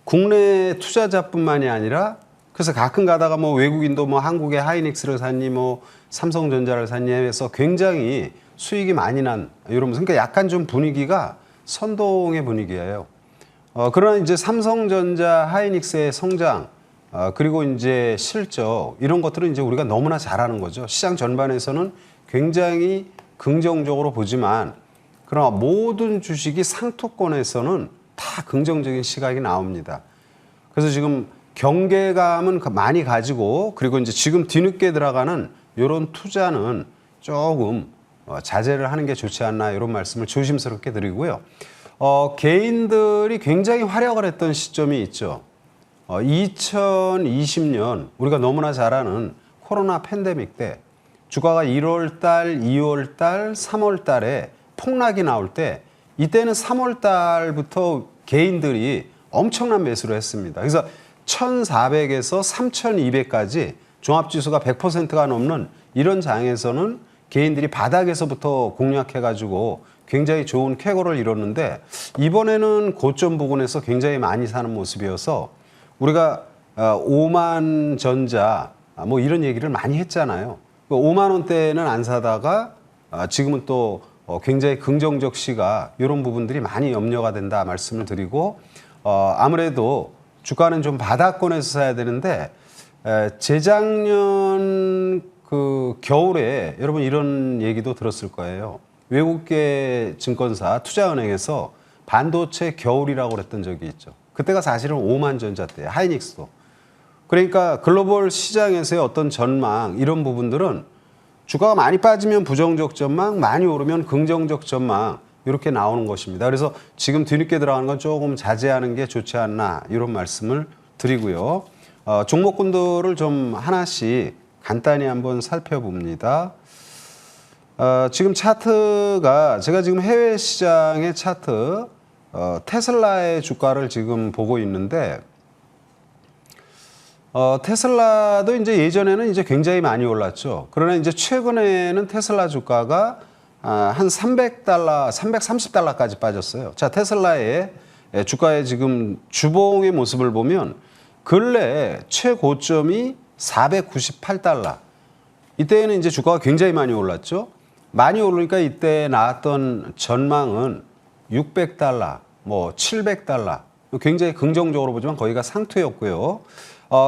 국내 투자자뿐만이 아니라 그래서 가끔 가다가 뭐 외국인도 뭐 한국의 하이닉스를 샀니 뭐 삼성전자를 샀니 해서 굉장히 수익이 많이 난 이러면서 그러니까 약간 좀 분위기가 선동의 분위기예요. 그러나 이제 삼성전자 하이닉스의 성장 그리고 이제 실적 이런 것들은 이제 우리가 너무나 잘 아는 거죠. 시장 전반에서는 굉장히 긍정적으로 보지만 그러나 모든 주식이 상투권에서는 다 긍정적인 시각이 나옵니다. 그래서 지금 경계감은 많이 가지고 그리고 이제 지금 뒤늦게 들어가는 이런 투자는 조금 자제를 하는 게 좋지 않나 이런 말씀을 조심스럽게 드리고요. 개인들이 굉장히 활약을 했던 시점이 있죠. 2020년 우리가 너무나 잘 아는 코로나 팬데믹 때 주가가 1월 달, 2월 달, 3월 달에 폭락이 나올 때 이때는 3월 달부터 개인들이 엄청난 매수를 했습니다. 그래서 1,400에서 3,200까지 종합지수가 100%가 넘는 이런 장에서는 개인들이 바닥에서부터 공략해가지고 굉장히 좋은 쾌거를 이뤘는데 이번에는 고점 부근에서 굉장히 많이 사는 모습이어서 우리가 5만 전자 뭐 이런 얘기를 많이 했잖아요. 5만 원대는 안 사다가 지금은 또 굉장히 긍정적 시각 이런 부분들이 많이 염려가 된다 말씀을 드리고 아무래도 주가는 좀 바닥권에서 사야 되는데 재작년 그 겨울에 여러분 이런 얘기도 들었을 거예요. 외국계 증권사 투자은행에서 반도체 겨울이라고 그랬던 적이 있죠. 그때가 사실은 5만 전자 때예요. 하이닉스도. 그러니까 글로벌 시장에서의 어떤 전망 이런 부분들은 주가가 많이 빠지면 부정적 전망, 많이 오르면 긍정적 전망 이렇게 나오는 것입니다. 그래서 지금 뒤늦게 들어가는 건 조금 자제하는 게 좋지 않나 이런 말씀을 드리고요. 종목군들을 좀 하나씩 간단히 한번 살펴봅니다. 지금 차트가 제가 지금 해외 시장의 차트 테슬라의 주가를 지금 보고 있는데 테슬라도 이제 예전에는 이제 굉장히 많이 올랐죠. 그러나 이제 최근에는 테슬라 주가가 한 300달러, 330달러까지 빠졌어요. 자, 테슬라의 주가의 지금 주봉의 모습을 보면 근래 최고점이 498달러. 이때는 이제 주가가 굉장히 많이 올랐죠. 많이 오르니까 이때 나왔던 전망은 600달러, 뭐 700달러. 굉장히 긍정적으로 보지만 거기가 상투였고요.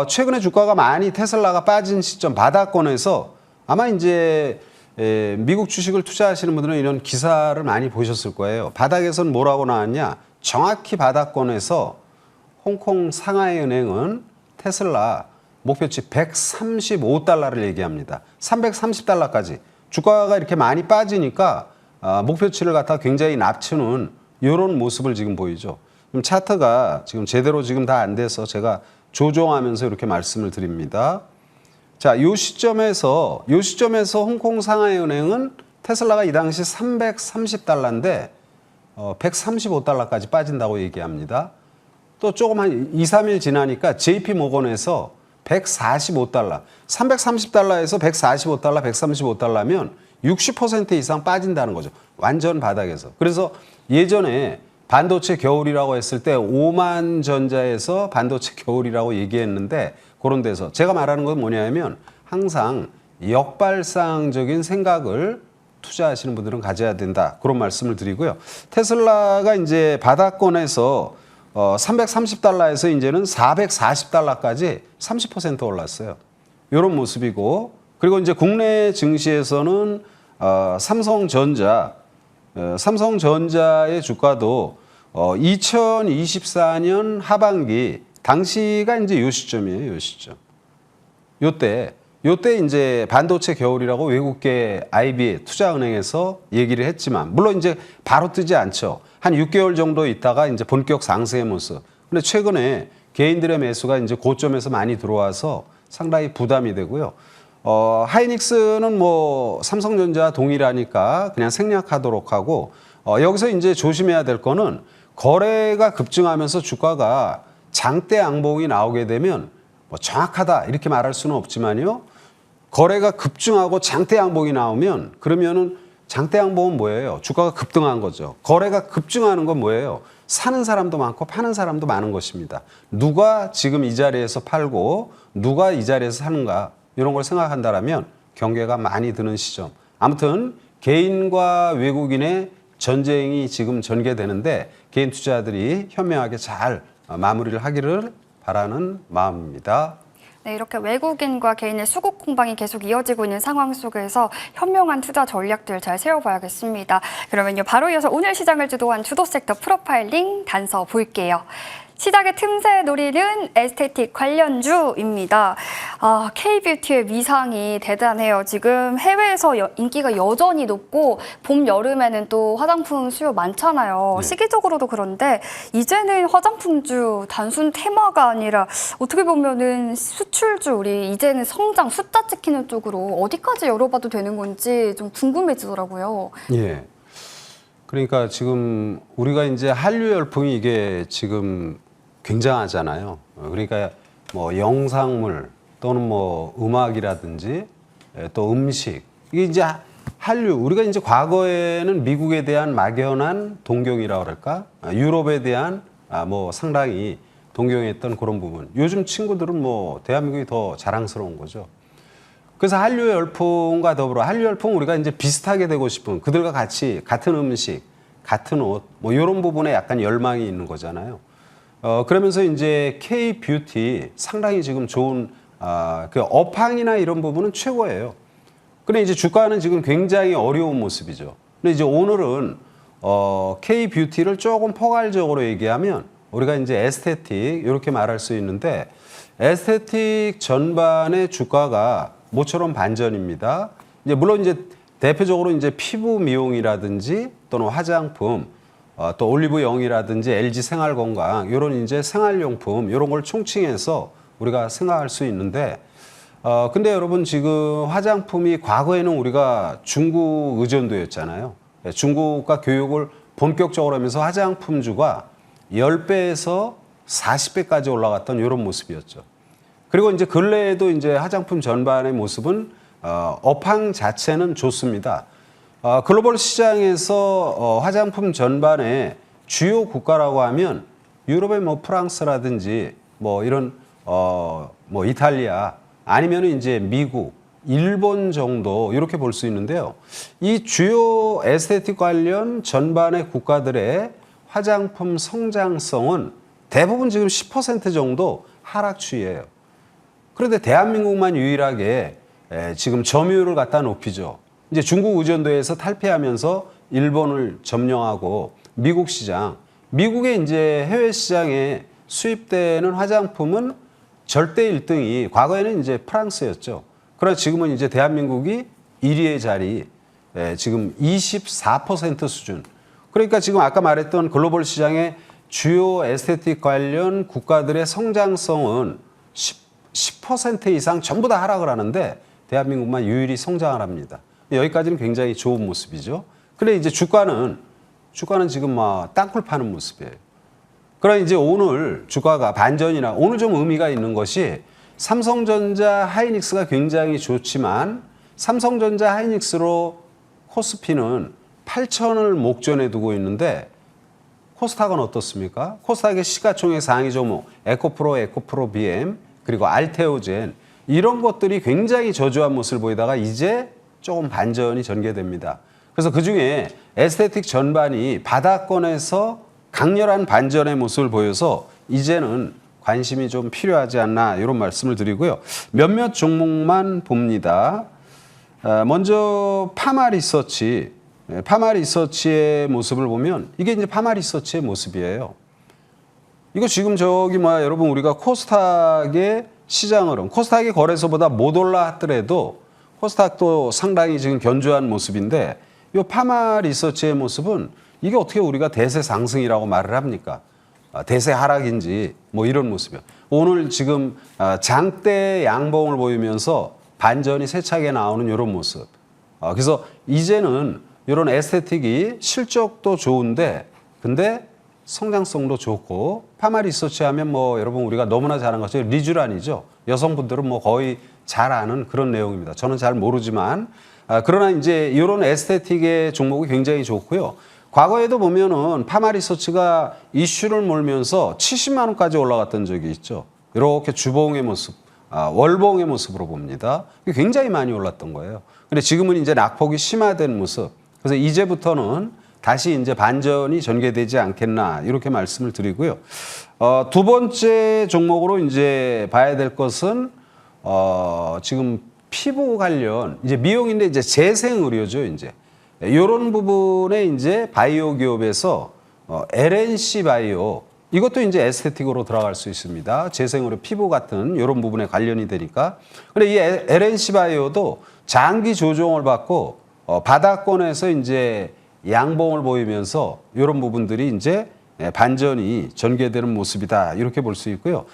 최근에 주가가 많이 테슬라가 빠진 시점 바닥권에서 아마 이제 미국 주식을 투자하시는 분들은 이런 기사를 많이 보셨을 거예요. 바닥에서는 뭐라고 나왔냐? 정확히 바닥권에서 홍콩 상하이은행은 테슬라 목표치 135달러를 얘기합니다. 330달러까지. 주가가 이렇게 많이 빠지니까 목표치를 갖다 굉장히 낮추는 이런 모습을 지금 보이죠. 지금 차트가 지금 제대로 지금 다 안 돼서 제가 조정하면서 이렇게 말씀을 드립니다. 자, 이 시점에서 홍콩 상하이은행은 테슬라가 이 당시 330달러인데 135달러까지 빠진다고 얘기합니다. 또 조금 한 2, 3일 지나니까 JP 모건에서 145달러, 330달러에서 145달러, 135달러면 60% 이상 빠진다는 거죠. 완전 바닥에서. 그래서 예전에 반도체 겨울이라고 했을 때 5만 전자에서 반도체 겨울이라고 얘기했는데 그런 데서 제가 말하는 건 뭐냐면 항상 역발상적인 생각을 투자하시는 분들은 가져야 된다. 그런 말씀을 드리고요. 테슬라가 이제 바닥권에서 330달러에서 이제는 440달러까지 30% 올랐어요. 이런 모습이고, 그리고 이제 국내 증시에서는 삼성전자의 주가도 2024년 하반기 당시가 이제 요 시점이에요. 요 시점. 요때 이제 반도체 겨울이라고 외국계 IB 투자은행에서 얘기를 했지만, 물론 이제 바로 뜨지 않죠. 한 6개월 정도 있다가 이제 본격 상승의 모습. 근데 최근에 개인들의 매수가 이제 고점에서 많이 들어와서 상당히 부담이 되고요. 하이닉스는 뭐 삼성전자 동일하니까 그냥 생략하도록 하고, 여기서 이제 조심해야 될 거는 거래가 급증하면서 주가가 장대 양봉이 나오게 되면 뭐 정확하다 이렇게 말할 수는 없지만요. 거래가 급증하고 장대 양봉이 나오면 그러면은 장대 양봉은 뭐예요? 주가가 급등한 거죠. 거래가 급증하는 건 뭐예요? 사는 사람도 많고 파는 사람도 많은 것입니다. 누가 지금 이 자리에서 팔고 누가 이 자리에서 사는가 이런 걸 생각한다라면 경계가 많이 드는 시점. 아무튼 개인과 외국인의 전쟁이 지금 전개되는데 개인 투자자들이 현명하게 잘 마무리를 하기를 바라는 마음입니다. 네, 이렇게 외국인과 개인의 수급 공방이 계속 이어지고 있는 상황 속에서 현명한 투자 전략들 잘 세워봐야겠습니다. 그러면요, 바로 이어서 오늘 시장을 주도한 주도 섹터 프로파일링 단서 볼게요. 시장의 틈새 노리는 에스테틱 관련주입니다. K-뷰티의 위상이 대단해요. 지금 해외에서 인기가 여전히 높고 봄, 여름에는 또 화장품 수요 많잖아요. 네. 시기적으로도 그런데 이제는 화장품주 단순 테마가 아니라 어떻게 보면은 수출주, 우리 이제는 성장, 숫자 찍히는 쪽으로 어디까지 열어봐도 되는 건지 좀 궁금해지더라고요. 예. 그러니까 지금 우리가 이제 한류 열풍이 이게 지금 굉장하잖아요. 그러니까 뭐 영상물 또는 뭐 음악이라든지 또 음식, 이게 이제 한류, 우리가 이제 과거에는 미국에 대한 막연한 동경이라고 그럴까? 유럽에 대한 뭐 상당히 동경했던 그런 부분. 요즘 친구들은 뭐 대한민국이 더 자랑스러운 거죠. 그래서 한류 열풍과 더불어 한류 열풍 우리가 이제 비슷하게 되고 싶은, 그들과 같이 같은 음식, 같은 옷, 뭐 이런 부분에 약간 열망이 있는 거잖아요. 그러면서 이제 K-뷰티 상당히 지금 좋은 그 업황이나 이런 부분은 최고예요. 근데 이제 주가는 지금 굉장히 어려운 모습이죠. 근데 이제 오늘은 K-뷰티를 조금 포괄적으로 얘기하면 우리가 이제 에스테틱 이렇게 말할 수 있는데, 에스테틱 전반의 주가가 모처럼 반전입니다. 이제 물론 이제 대표적으로 이제 피부 미용이라든지 또는 화장품, 또 올리브영이라든지 LG 생활건강 이런 이제 생활용품 이런 걸 총칭해서 우리가 생각할 수 있는데, 근데 여러분 지금 화장품이 과거에는 우리가 중국 의존도였잖아요. 중국과 교육을 본격적으로 하면서 화장품주가 10배에서 40배까지 올라갔던 이런 모습이었죠. 그리고 이제 근래에도 이제 화장품 전반의 모습은 업황 자체는 좋습니다. 글로벌 시장에서 화장품 전반의 주요 국가라고 하면 유럽의 뭐 프랑스라든지 뭐 이런 뭐 이탈리아 아니면 이제 미국, 일본 정도 이렇게 볼 수 있는데요. 이 주요 에스테틱 관련 전반의 국가들의 화장품 성장성은 대부분 지금 10% 정도 하락 추이예요. 그런데 대한민국만 유일하게 지금 점유율을 갖다 높이죠. 이제 중국 의존도에서 탈피하면서 일본을 점령하고 미국 시장, 미국의 이제 해외 시장에 수입되는 화장품은 절대 1등이 과거에는 이제 프랑스였죠. 그러나 지금은 이제 대한민국이 1위의 자리, 지금 24% 수준. 그러니까 지금 아까 말했던 글로벌 시장의 주요 에스테틱 관련 국가들의 성장성은 10% 이상 전부 다 하락을 하는데 대한민국만 유일히 성장을 합니다. 여기까지는 굉장히 좋은 모습이죠. 근데 이제 주가는 지금 막 땅굴 파는 모습이에요. 그러나 이제 오늘 주가가 반전이나 오늘 좀 의미가 있는 것이 삼성전자 하이닉스가 굉장히 좋지만 삼성전자 하이닉스로 코스피는 8,000을 목전에 두고 있는데 코스닥은 어떻습니까? 코스닥의 시가총액 상위 종목 에코프로 BM 그리고 알테오젠 이런 것들이 굉장히 저조한 모습을 보이다가 이제 조금 반전이 전개됩니다. 그래서 그중에 에스테틱 전반이 바닥권에서 강렬한 반전의 모습을 보여서 이제는 관심이 좀 필요하지 않나 이런 말씀을 드리고요. 몇몇 종목만 봅니다. 먼저 파마리서치의 모습을 보면 이게 이제 파마리서치의 모습이에요. 이거 지금 여러분 우리가 코스닥의 시장 흐름, 코스닥의 거래소보다 못 올라 하더라도 코스닥도 상당히 지금 견조한 모습인데 이 파마리서치의 모습은 이게 어떻게 우리가 대세 상승이라고 말을 합니까? 대세 하락인지 뭐 이런 모습이요. 오늘 지금 장대 양봉을 보이면서 반전이 세차게 나오는 이런 모습. 그래서 이제는 이런 에스테틱이 실적도 좋은데 근데 성장성도 좋고 파마리서치 하면 뭐 여러분 우리가 너무나 잘 아는 것처럼 리쥬란이죠. 여성분들은 뭐 거의 잘 아는 그런 내용입니다. 저는 잘 모르지만 그러나 이제 이런 에스테틱의 종목이 굉장히 좋고요. 과거에도 보면은 파마리서치가 이슈를 몰면서 70만 원까지 올라갔던 적이 있죠. 이렇게 주봉의 모습, 월봉의 모습으로 봅니다. 굉장히 많이 올랐던 거예요. 근데 지금은 이제 낙폭이 심화된 모습. 그래서 이제부터는 다시 이제 반전이 전개되지 않겠나 이렇게 말씀을 드리고요. 두 번째 종목으로 이제 봐야 될 것은 지금 피부 관련 이제 미용인데 이제 재생 의료죠 이제. 이런 부분에 이제 바이오 기업에서 LNC 바이오 이것도 이제 에스테틱으로 들어갈 수 있습니다. 재생으로 피부 같은 이런 부분에 관련이 되니까. 근데 이 LNC 바이오도 장기 조정을 받고 바닥권에서 이제 양봉을 보이면서 이런 부분들이 이제 반전이 전개되는 모습이다 이렇게 볼 수 있고요.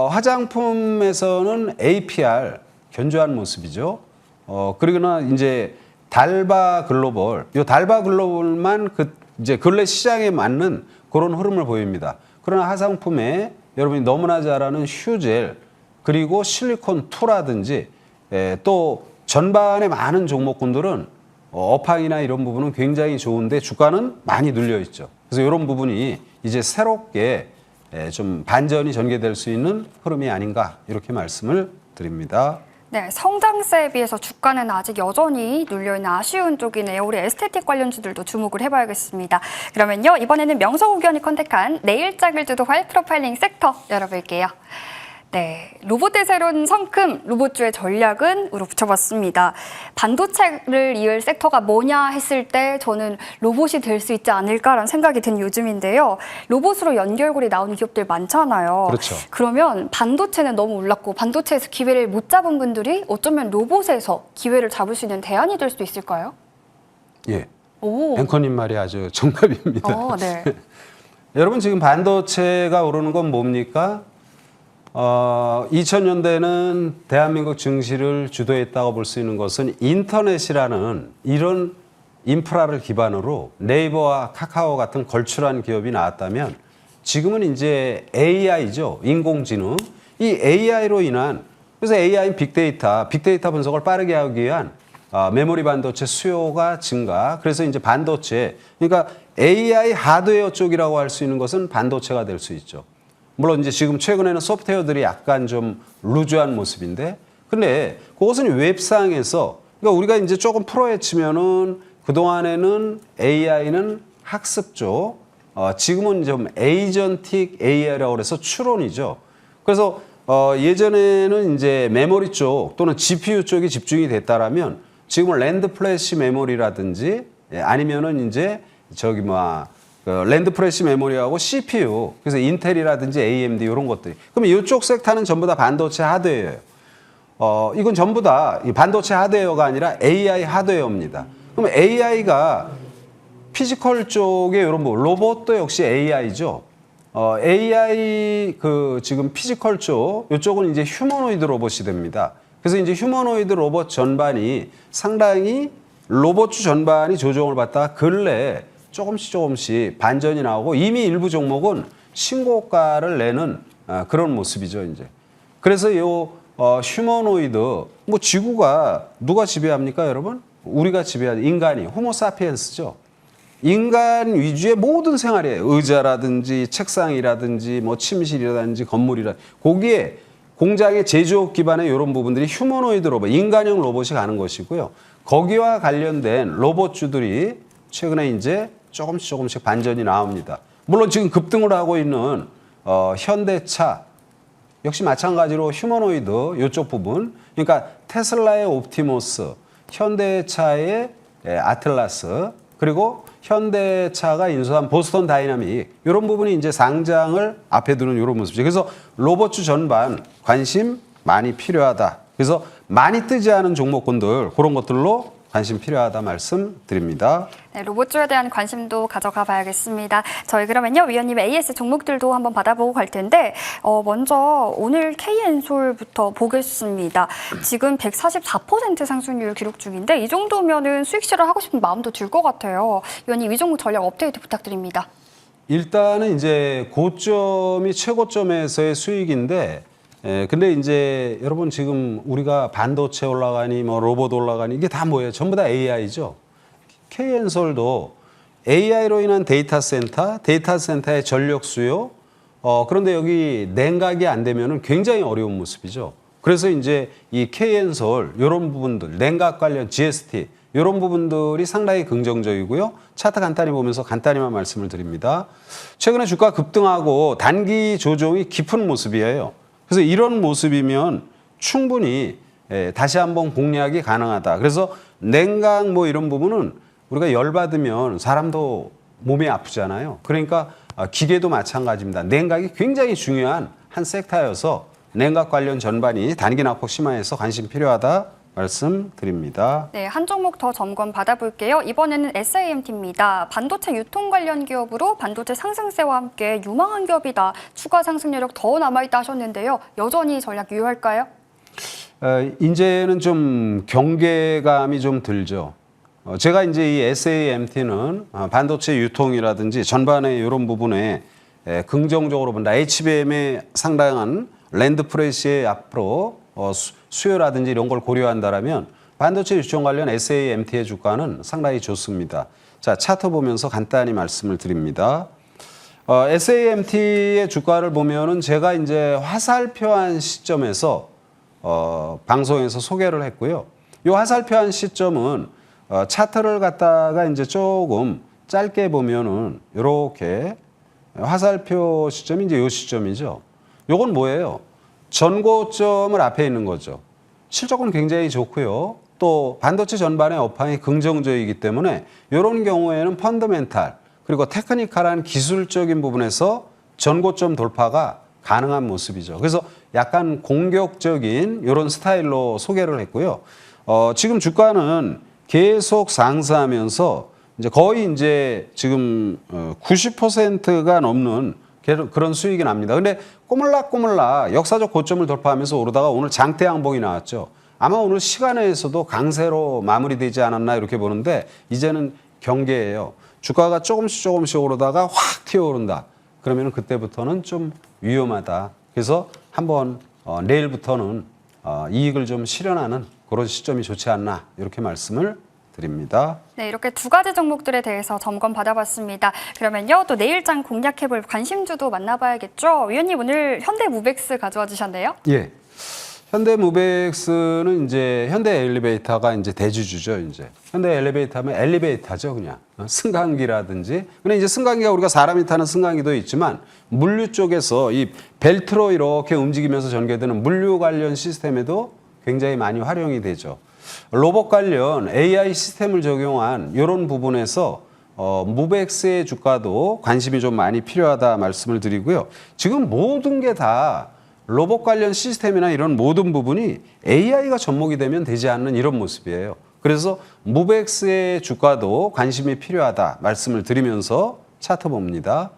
화장품에서는 APR 견조한 모습이죠. 그러나 이제 달바 글로벌, 이 달바 글로벌만 이제 근래 시장에 맞는 그런 흐름을 보입니다. 그러나 화장품에 여러분이 너무나 잘 아는 휴젤 그리고 실리콘2라든지 또 전반에 많은 종목군들은 업황이나 이런 부분은 굉장히 좋은데 주가는 많이 눌려 있죠. 그래서 이런 부분이 이제 새롭게 좀 반전이 전개될 수 있는 흐름이 아닌가 이렇게 말씀을 드립니다. 네, 성장세에 비해서 주가는 아직 여전히 눌려있는 아쉬운 쪽이네요. 우리 에스테틱 관련주들도 주목을 해봐야겠습니다. 그러면요, 이번에는 명성 의견이 컨택한 내일장을 주도할 프로파일링 섹터 열어볼게요. 네, 로봇의 새로운 성큼, 로봇주의 전략은으로 붙여봤습니다. 반도체를 이을 섹터가 뭐냐 했을 때 저는 로봇이 될 수 있지 않을까라는 생각이 든 요즘인데요. 로봇으로 연결고리 나오는 기업들 많잖아요. 그렇죠. 그러면 반도체는 너무 올랐고 반도체에서 기회를 못 잡은 분들이 어쩌면 로봇에서 기회를 잡을 수 있는 대안이 될 수도 있을까요? 예. 오. 앵커님 말이 아주 정답입니다. 네. 여러분 지금 반도체가 오르는 건 뭡니까? 2000년대는 대한민국 증시를 주도했다고 볼 수 있는 것은 인터넷이라는 이런 인프라를 기반으로 네이버와 카카오 같은 걸출한 기업이 나왔다면 지금은 이제 AI죠. 인공지능. 이 AI로 인한 그래서 AI 빅데이터 분석을 빠르게 하기 위한 메모리 반도체 수요가 증가. 그래서 이제 반도체 그러니까 AI 하드웨어 쪽이라고 할 수 있는 것은 반도체가 될 수 있죠. 물론 이제 지금 최근에는 소프트웨어들이 약간 좀 루즈한 모습인데, 근데 그것은 웹상에서, 그러니까 우리가 이제 조금 프로에 치면은 그동안에는 AI는 학습 쪽, 지금은 좀 에이전틱 AI라고 해서 추론이죠. 그래서 예전에는 이제 메모리 쪽 또는 GPU 쪽이 집중이 됐다라면 지금은 랜드 플래시 메모리라든지 아니면은 이제 랜드 프레시 메모리하고 CPU, 그래서 인텔이라든지 AMD 이런 것들이. 그러면 이쪽 섹터는 전부 다 반도체 하드웨어예요. 이건 전부 다 반도체 하드웨어가 아니라 AI 하드웨어입니다. 그럼 AI가 피지컬 쪽에 이런 로봇도 역시 AI죠. AI 지금 피지컬 쪽, 이쪽은 이제 휴머노이드 로봇이 됩니다. 그래서 이제 휴머노이드 로봇 전반이 상당히 로봇주 전반이 조정을 받다가 근래 조금씩 반전이 나오고 이미 일부 종목은 신고가를 내는 그런 모습이죠, 이제. 그래서 휴머노이드, 뭐 지구가 누가 지배합니까, 여러분? 우리가 지배하는 인간이, 호모사피엔스죠. 인간 위주의 모든 생활이에요. 의자라든지 책상이라든지 뭐 침실이라든지 건물이라든지 거기에 공장의 제조업 기반의 이런 부분들이 휴머노이드 로봇, 인간형 로봇이 가는 것이고요. 거기와 관련된 로봇주들이 최근에 이제 조금씩 반전이 나옵니다. 물론 지금 급등을 하고 있는 현대차 역시 마찬가지로 휴머노이드 이쪽 부분, 그러니까 테슬라의 옵티머스, 현대차의 아틀라스, 그리고 현대차가 인수한 보스턴 다이나믹 이런 부분이 이제 상장을 앞에 두는 이런 모습이죠. 그래서 로봇주 전반 관심 많이 필요하다. 그래서 많이 뜨지 않은 종목군들 그런 것들로 관심 필요하다 말씀드립니다. 네, 로봇주에 대한 관심도 가져가 봐야겠습니다. 저희 그러면요, 위원님의 AS 종목들도 한번 받아보고 갈 텐데 먼저 오늘 KN솔부터 보겠습니다. 지금 144% 상승률 기록 중인데 이 정도면은 수익 실현하고 싶은 마음도 들 것 같아요. 위원님, 이 종목 전략 업데이트 부탁드립니다. 일단은 이제 고점이 최고점에서의 수익인데 근데 이제 여러분 지금 우리가 반도체 올라가니 뭐 로봇 올라가니 이게 다 뭐예요? 전부 다 AI죠. KN솔도 AI로 인한 데이터 센터의 전력 수요. 그런데 여기 냉각이 안 되면은 굉장히 어려운 모습이죠. 그래서 이제 이 KN솔 이런 부분들, 냉각 관련 GST 이런 부분들이 상당히 긍정적이고요. 차트 간단히 보면서 간단히만 말씀을 드립니다. 최근에 주가 급등하고 단기 조정이 깊은 모습이에요. 그래서 이런 모습이면 충분히 다시 한번 공략이 가능하다. 그래서 냉각 뭐 이런 부분은 우리가 열받으면 사람도 몸이 아프잖아요. 그러니까 기계도 마찬가지입니다. 냉각이 굉장히 중요한 한 섹터여서 냉각 관련 전반이 단기 낙폭 심화해서 관심 필요하다 말씀드립니다. 네, 한 종목 더 점검 받아볼게요. 이번에는 SAMT입니다. 반도체 유통 관련 기업으로 반도체 상승세와 함께 유망한 기업이다. 추가 상승 여력 더 남아있다 하셨는데요. 여전히 전략 유효할까요? 이제는 좀 경계감이 좀 들죠. 제가 이제 이 SAMT는 반도체 유통이라든지 전반의 이런 부분에 긍정적으로 본다. HBM에 상당한 랜드 프레시의 앞으로 수요라든지 이런 걸 고려한다라면 반도체 유통 관련 SAMT의 주가는 상당히 좋습니다. 자, 차트 보면서 간단히 말씀을 드립니다. SAMT의 주가를 보면은 제가 이제 화살표한 시점에서 방송에서 소개를 했고요. 이 화살표한 시점은 차트를 갖다가 이제 조금 짧게 보면은 이렇게 화살표 시점이 이제 이 시점이죠. 요건 뭐예요? 전고점을 앞에 있는 거죠. 실적은 굉장히 좋고요. 또 반도체 전반의 업황이 긍정적이기 때문에 이런 경우에는 펀더멘탈 그리고 테크니컬한 기술적인 부분에서 전고점 돌파가 가능한 모습이죠. 그래서 약간 공격적인 이런 스타일로 소개를 했고요. 지금 주가는 계속 상승하면서 이제 거의 이제 지금 90%가 넘는 그런 수익이 납니다. 근데 꼬물락꼬물락 역사적 고점을 돌파하면서 오르다가 오늘 장대 양봉이 나왔죠. 아마 오늘 시간에서도 강세로 마무리되지 않았나 이렇게 보는데 이제는 경계예요. 주가가 조금씩 오르다가 확 튀어오른다. 그러면 그때부터는 좀 위험하다. 그래서 한번 내일부터는 이익을 좀 실현하는 그런 시점이 좋지 않나 이렇게 말씀을 드립니다. 네, 이렇게 두 가지 종목들에 대해서 점검 받아봤습니다. 그러면요, 또 내일장 공략해볼 관심주도 만나봐야겠죠. 위원님, 오늘 현대무벡스 가져와 주셨네요. 예. 현대무벡스는 이제 현대 엘리베이터가 이제 대주주죠, 이제. 현대 엘리베이터 하면 엘리베이터죠, 그냥. 승강기라든지. 근데 이제 승강기가 우리가 사람이 타는 승강기도 있지만 물류 쪽에서 이 벨트로 이렇게 움직이면서 전개되는 물류 관련 시스템에도 굉장히 많이 활용이 되죠. 로봇 관련 AI 시스템을 적용한 이런 부분에서 무벡스의 주가도 관심이 좀 많이 필요하다 말씀을 드리고요. 지금 모든 게 다 로봇 관련 시스템이나 이런 모든 부분이 AI가 접목이 되면 되지 않는 이런 모습이에요. 그래서 무벡스의 주가도 관심이 필요하다 말씀을 드리면서 차트 봅니다.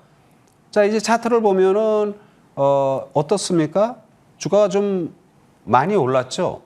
자, 이제 차트를 보면은 어떻습니까? 주가가 좀 많이 올랐죠.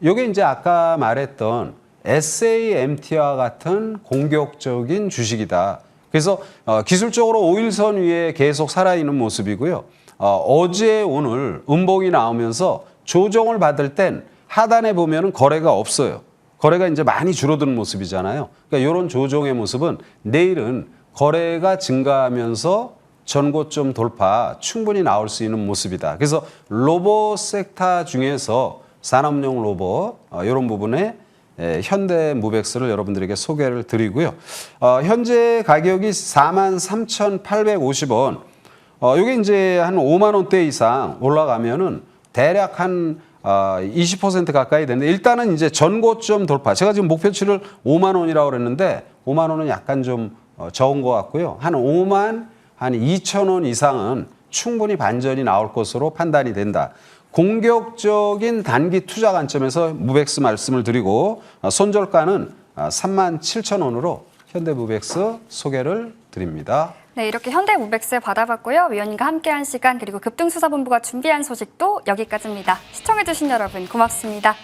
이게 이제 아까 말했던 SAMT와 같은 공격적인 주식이다. 그래서 기술적으로 5일선 위에 계속 살아있는 모습이고요. 어제 오늘 음봉이 나오면서 조정을 받을 땐 하단에 보면은 거래가 없어요. 거래가 이제 많이 줄어드는 모습이잖아요. 그러니까 이런 조정의 모습은 내일은 거래가 증가하면서 전고점 돌파 충분히 나올 수 있는 모습이다. 그래서 로봇 섹터 중에서 산업용 로봇 이런 부분에 현대무벡스를 여러분들에게 소개를 드리고요. 현재 가격이 43,850원. 이게 이제 한 5만 원대 이상 올라가면은 대략 한 20% 가까이 되는데 일단은 이제 전고점 돌파. 제가 지금 목표치를 5만 원이라고 그랬는데 5만 원은 약간 좀 적은 것 같고요. 한 5만 한 2천 원 이상은 충분히 반전이 나올 것으로 판단이 된다. 공격적인 단기 투자 관점에서 무벡스 말씀을 드리고 손절가는 37,000원으로 현대무벡스 소개를 드립니다. 네, 이렇게 현대무벡스 받아봤고요. 위원님과 함께한 시간 그리고 급등수사본부가 준비한 소식도 여기까지입니다. 시청해주신 여러분 고맙습니다.